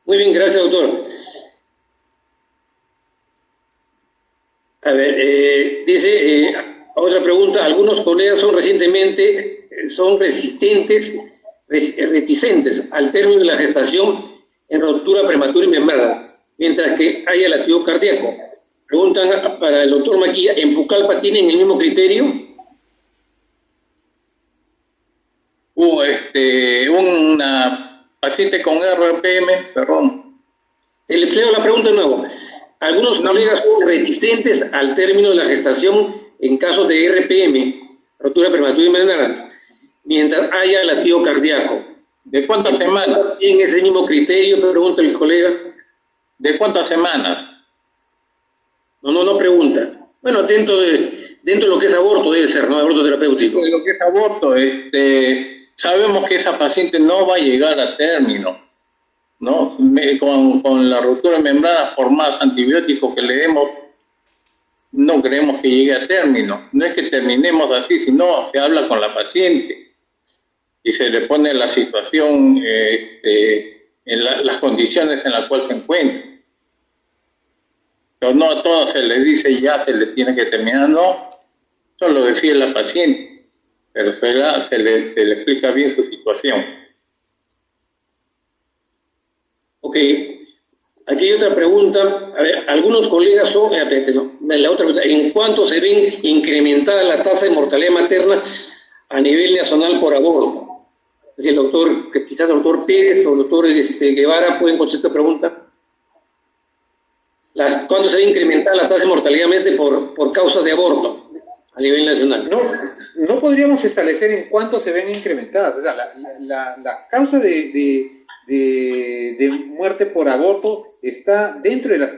Muy bien, gracias, doctor. A ver, dice, otra pregunta, algunos colegas son reticentes al término de la gestación en ruptura prematura y membrana, mientras que haya latido cardíaco. Preguntan para el doctor Maquilla, ¿en Pucallpa tienen el mismo criterio? Una paciente con RPM, perdón. Le pleo la pregunta de nuevo. Algunos colegas son reticentes al término de la gestación en casos de RPM, ruptura prematura y membrana, mientras haya latido cardíaco. ¿De cuántas semanas? ¿En ese mismo criterio? Pregunta el colega. ¿De cuántas semanas? No pregunta. Bueno, dentro de lo que es aborto debe ser, ¿no? Aborto terapéutico. De lo que es aborto, sabemos que esa paciente no va a llegar a término, ¿no? Con la ruptura de membranas, por más antibióticos que le demos, no creemos que llegue a término. No es que terminemos así, sino se habla con la paciente y se le pone la situación, en las condiciones en las cuales se encuentra. Pero no a todas se les dice ya se les tiene que terminar, no. Solo decide la paciente, pero se le explica bien su situación. Ok, aquí hay otra pregunta. A ver, algunos colegas son, la otra pregunta, ¿en cuánto se ven incrementada la tasa de mortalidad materna a nivel nacional por aborto? Si el doctor, que quizás el doctor Pérez o el doctor Guevara pueden contestar esta pregunta. ¿Cuándo se va a incrementar la tasa de mortalidad por causas de aborto a nivel nacional? No podríamos establecer en cuánto se ven incrementadas. O sea, la causa de muerte por aborto está dentro de las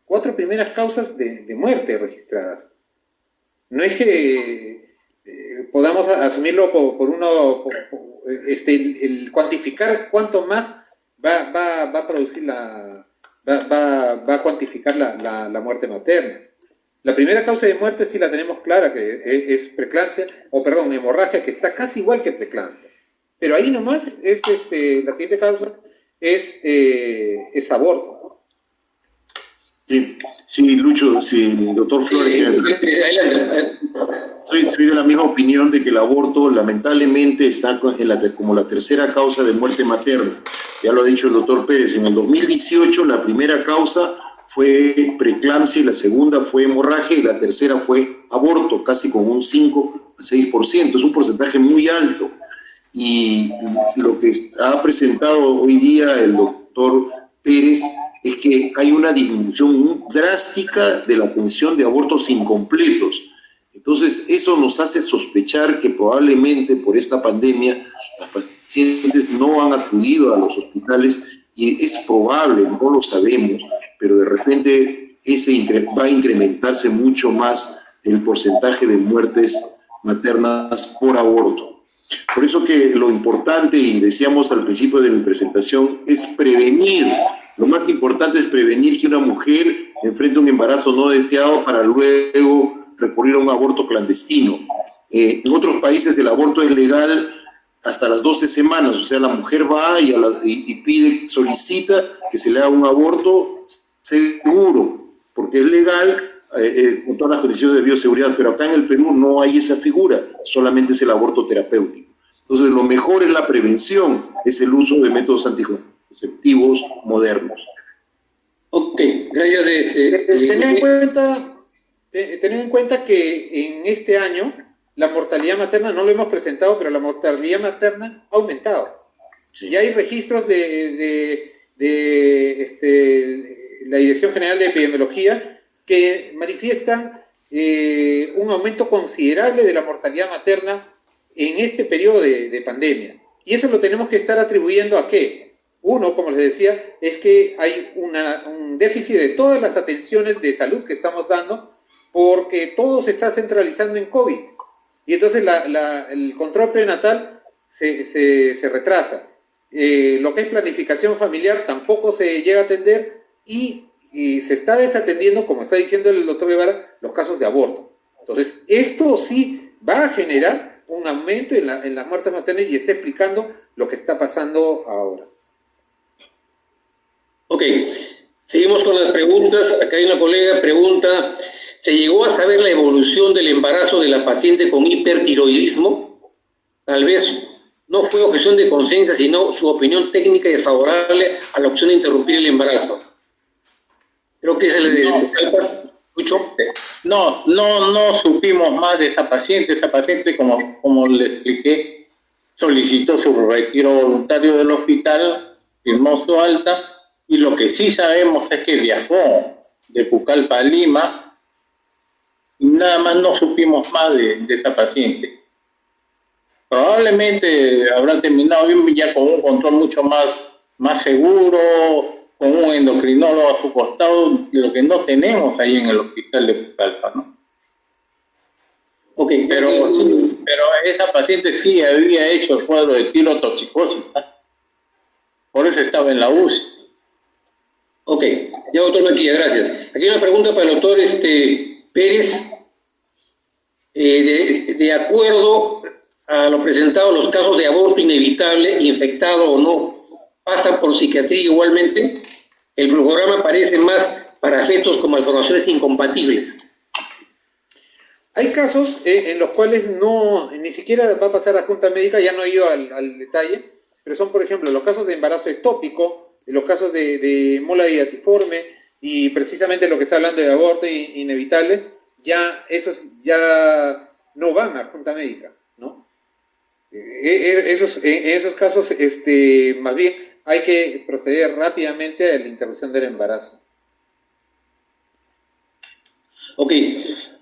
4 primeras causas de muerte registradas. No es que podamos asumirlo por uno, el cuantificar cuánto más va a producir va a cuantificar la muerte materna. La primera causa de muerte sí la tenemos clara, que es preeclampsia, hemorragia, que está casi igual que preeclampsia. Pero ahí nomás la siguiente causa es aborto. Sí, Lucho, sí, doctor Flores. Soy de la misma opinión de que el aborto lamentablemente está como la tercera causa de muerte materna. Ya lo ha dicho el doctor Pérez, en el 2018 la primera causa fue preeclampsia, y la segunda fue hemorragia y la tercera fue aborto, casi con un 5 a 6%. Es un porcentaje muy alto. Y lo que ha presentado hoy día el doctor Pérez es que hay una disminución muy drástica de la atención de abortos incompletos. Entonces, eso nos hace sospechar que probablemente por esta pandemia los pacientes no han acudido a los hospitales, y es probable, no lo sabemos, pero de repente va a incrementarse mucho más el porcentaje de muertes maternas por aborto. Por eso que lo importante, y decíamos al principio de mi presentación, es prevenir. Lo más importante es prevenir que una mujer enfrente un embarazo no deseado para luego recurrir a un aborto clandestino. En otros países el aborto es legal hasta las 12 semanas, o sea, la mujer va y solicita que se le haga un aborto seguro, porque es legal con todas las condiciones de bioseguridad, pero acá en el Perú no hay esa figura, solamente es el aborto terapéutico. Entonces, lo mejor es la prevención, es el uso de métodos anticonceptivos modernos. Ok, gracias. Tener en cuenta que en este año la mortalidad materna, no lo hemos presentado, pero la mortalidad materna ha aumentado. Sí. Ya hay registros de la Dirección General de Epidemiología que manifiestan un aumento considerable de la mortalidad materna en este periodo de pandemia. Y eso lo tenemos que estar atribuyendo ¿a qué? Uno, como les decía, es que hay un déficit de todas las atenciones de salud que estamos dando, porque todo se está centralizando en COVID. Y entonces el control prenatal se retrasa. Lo que es planificación familiar tampoco se llega a atender, y se está desatendiendo, como está diciendo el doctor Guevara, los casos de aborto. Entonces, esto sí va a generar un aumento en las muertes maternas, y está explicando lo que está pasando ahora. Ok, seguimos con las preguntas. Acá hay una colega pregunta: ¿se llegó a saber la evolución del embarazo de la paciente con hipertiroidismo? Tal vez no fue objeción de conciencia, sino su opinión técnica desfavorable a la opción de interrumpir el embarazo. Creo que ese es el ¿Escucho? No supimos más de esa paciente. Esa paciente, como le expliqué, solicitó su retiro voluntario del hospital, firmó su alta, y lo que sí sabemos es que viajó de Pucallpa a Lima, y nada más no supimos más de esa paciente. Probablemente habrá terminado ya con un control mucho más seguro, con un endocrinólogo a su costado, lo que no tenemos ahí en el hospital de Pucallpa, ¿no? Okay, pero esa paciente sí había hecho el cuadro de tirotoxicosis, ¿eh? Por eso estaba en la UCI. Ok, ya doctor Maquilla, gracias. Aquí hay una pregunta para el doctor Pérez. De acuerdo a lo presentado, los casos de aborto inevitable, infectado o no, pasan por psiquiatría igualmente. El flujograma parece más para fetos con malformaciones incompatibles. Hay casos en los cuales ni siquiera va a pasar a junta médica, ya no he ido al detalle, pero son, por ejemplo, los casos de embarazo ectópico, los casos de mola digatiforme, y precisamente lo que está hablando de aborto inevitable, ya esos ya no van a junta médica, ¿no? En esos casos, más bien hay que proceder rápidamente a la interrupción del embarazo. Ok,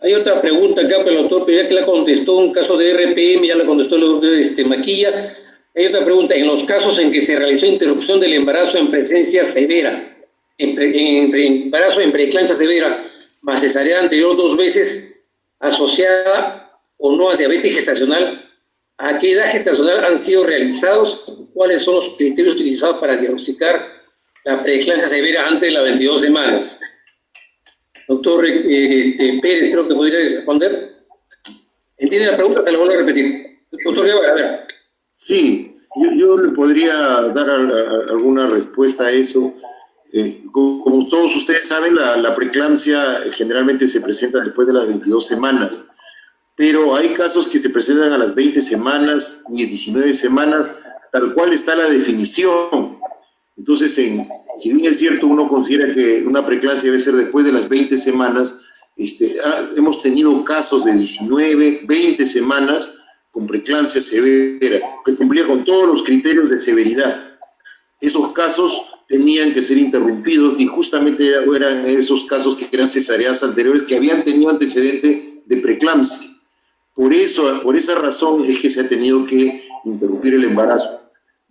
hay otra pregunta acá para el doctor, pero ya que la contestó un caso de RPM, ya la contestó el doctor Maquilla. Hay otra pregunta, en los casos en que se realizó interrupción del embarazo en presencia severa, embarazo en preeclampsia severa, más cesárea anterior 2 veces, asociada o no a diabetes gestacional, ¿a qué edad gestacional han sido realizados? ¿Cuáles son los criterios utilizados para diagnosticar la preeclampsia severa antes de las 22 semanas? Doctor Pérez, creo que podría responder. ¿Entiende la pregunta? Te la vuelvo a repetir. Doctor Guevara, a ver. Sí, yo le podría dar alguna respuesta a eso. Como todos ustedes saben, la preeclampsia generalmente se presenta después de las 22 semanas, pero hay casos que se presentan a las 20 semanas y 19 semanas, tal cual está la definición. Entonces, si bien es cierto, uno considera que una preeclampsia debe ser después de las 20 semanas, hemos tenido casos de 19, 20 semanas con preeclampsia severa, que cumplía con todos los criterios de severidad. Esos casos tenían que ser interrumpidos y justamente eran esos casos que eran cesáreas anteriores que habían tenido antecedente de preeclampsia. Por esa razón es que se ha tenido que interrumpir el embarazo.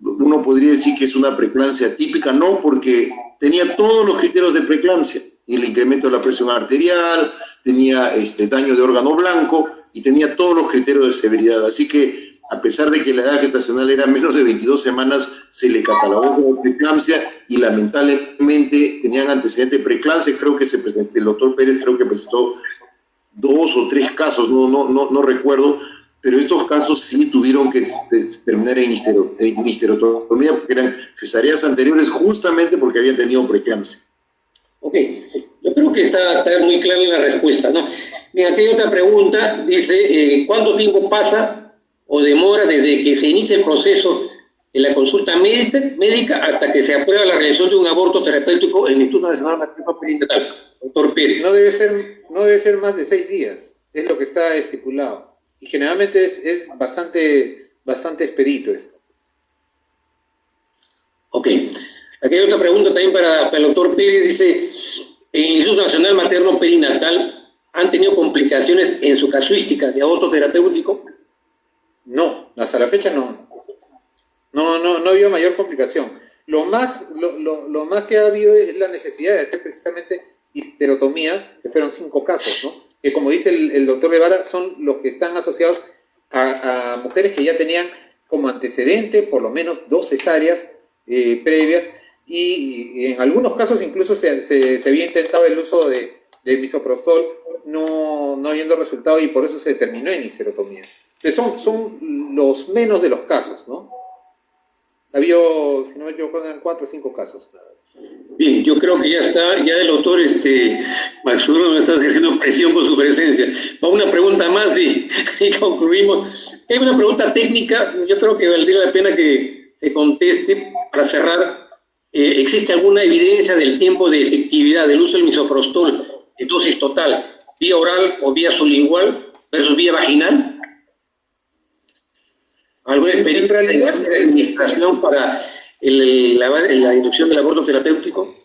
Uno podría decir que es una preeclampsia típica, no, porque tenía todos los criterios de preeclampsia, el incremento de la presión arterial, tenía daño de órgano blanco y tenía todos los criterios de severidad. Así que, a pesar de que la edad gestacional era menos de 22 semanas, se le catalogó como preeclampsia y lamentablemente tenían antecedente de preeclampsia. Creo que el doctor Pérez creo que presentó 2 o 3 casos, no recuerdo, pero estos casos sí tuvieron que terminar en histerectomía porque eran cesáreas anteriores justamente porque habían tenido preeclampsia. Ok, yo creo que está muy clara la respuesta, ¿no? Mira, aquí hay otra pregunta, dice, ¿cuánto tiempo pasa o demora desde que se inicia el proceso de la consulta médica hasta que se aprueba la realización de un aborto terapéutico en el Instituto Nacional Materno Perinatal? Doctor Pérez. No debe ser más de 6 días, es lo que está estipulado. Y generalmente es bastante expedito esto. Ok. Aquí hay otra pregunta también para el doctor Pérez. Dice, ¿en el Instituto Nacional Materno Perinatal han tenido complicaciones en su casuística de aborto terapéutico? No, hasta la fecha no. No ha habido mayor complicación. Lo más que ha habido es la necesidad de hacer precisamente histerotomía, que fueron 5 casos, ¿no? Que como dice el doctor Guevara, son los que están asociados a mujeres que ya tenían como antecedente por lo menos 2 cesáreas previas y en algunos casos incluso se había intentado el uso de misoprostol no habiendo resultado y por eso se terminó en histerotomía. Son los menos de los casos, ¿no? Ha habido, si no me equivoco, 4 o 5 casos. Bien, yo creo que ya el doctor Maxuno me está haciendo presión con su presencia. Va una pregunta más y concluimos. Hay una pregunta técnica, yo creo que valdría la pena que se conteste para cerrar. ¿Existe alguna evidencia del tiempo de efectividad del uso del misoprostol en dosis total, vía oral o vía sublingual versus vía vaginal? ¿Alguna experiencia de administración para la inducción del aborto terapéutico?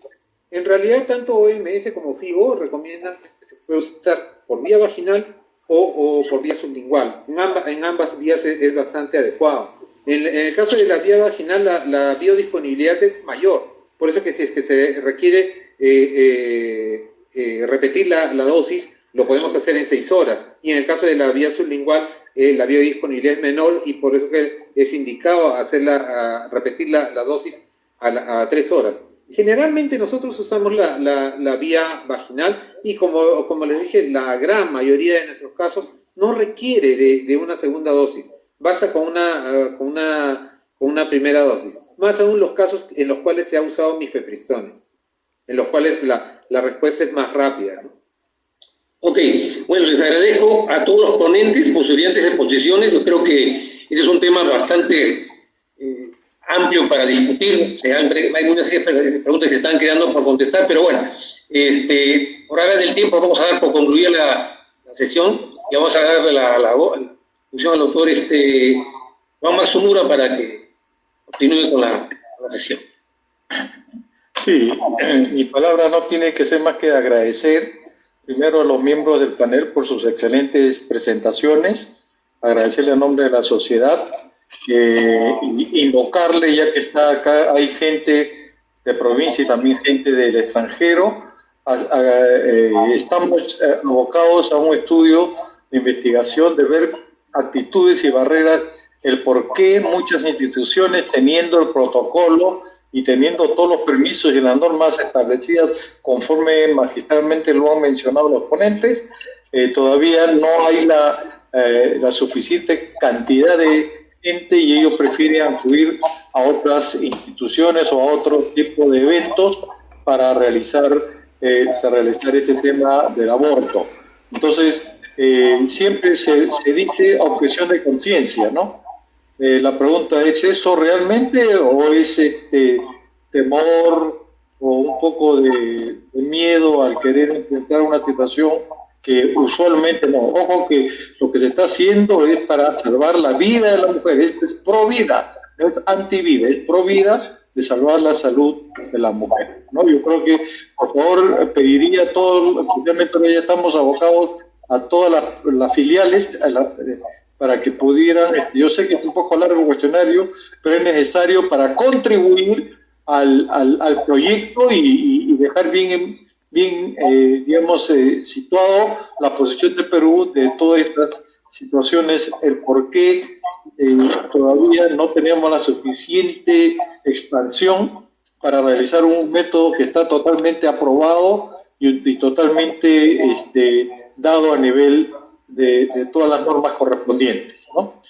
En realidad, tanto OMS como FIBO recomiendan que se puede usar por vía vaginal o por vía sublingual. En ambas vías es bastante adecuado. En el caso de la vía vaginal, la biodisponibilidad es mayor. Por eso que si es que se requiere repetir la dosis, lo podemos hacer en 6 horas. Y en el caso de la vía sublingual, la biodisponibilidad es menor y por eso que es indicado repetir la dosis a 3 horas. Generalmente nosotros usamos la vía vaginal y como les dije, la gran mayoría de nuestros casos no requiere de una segunda dosis. Basta con una primera dosis. Más aún los casos en los cuales se ha usado mifepristone, en los cuales la respuesta es más rápida, ¿no? Ok, bueno, les agradezco a todos los ponentes por sus brillantes exposiciones. Yo creo que este es un tema bastante amplio para discutir. Hay muchas preguntas que se están quedando por contestar, pero bueno, por haber del tiempo vamos a dar por concluir la sesión y vamos a darle la función al doctor Juan Matsumura para que continúe con la sesión. Sí, mi palabra no tiene que ser más que agradecer primero a los miembros del panel por sus excelentes presentaciones, agradecerle a nombre de la sociedad, invocarle, ya que está acá, hay gente de provincia y también gente del extranjero. Estamos abocados a un estudio de investigación, de ver actitudes y barreras, el por qué muchas instituciones, teniendo el protocolo y teniendo todos los permisos y las normas establecidas conforme magistralmente lo han mencionado los ponentes, todavía no hay la suficiente cantidad de gente y ellos prefieren acudir a otras instituciones o a otro tipo de eventos para realizar este tema del aborto. Entonces, siempre se dice objeción de conciencia, ¿no? La pregunta es, ¿eso realmente o es temor o un poco de miedo al querer enfrentar una situación que usualmente no? Ojo que lo que se está haciendo es para salvar la vida de la mujer, esto es pro vida, no es anti-vida, es pro vida de salvar la salud de la mujer, ¿no? Yo creo que, por favor, pediría a todos, especialmente ya estamos abocados a todas las filiales, para que pudieran, yo sé que es un poco largo el cuestionario, pero es necesario para contribuir al proyecto y dejar bien digamos, situado la posición de Perú de todas estas situaciones, el por qué todavía no tenemos la suficiente expansión para realizar un método que está totalmente aprobado y totalmente dado a nivel de todas las normas correspondientes, ¿no?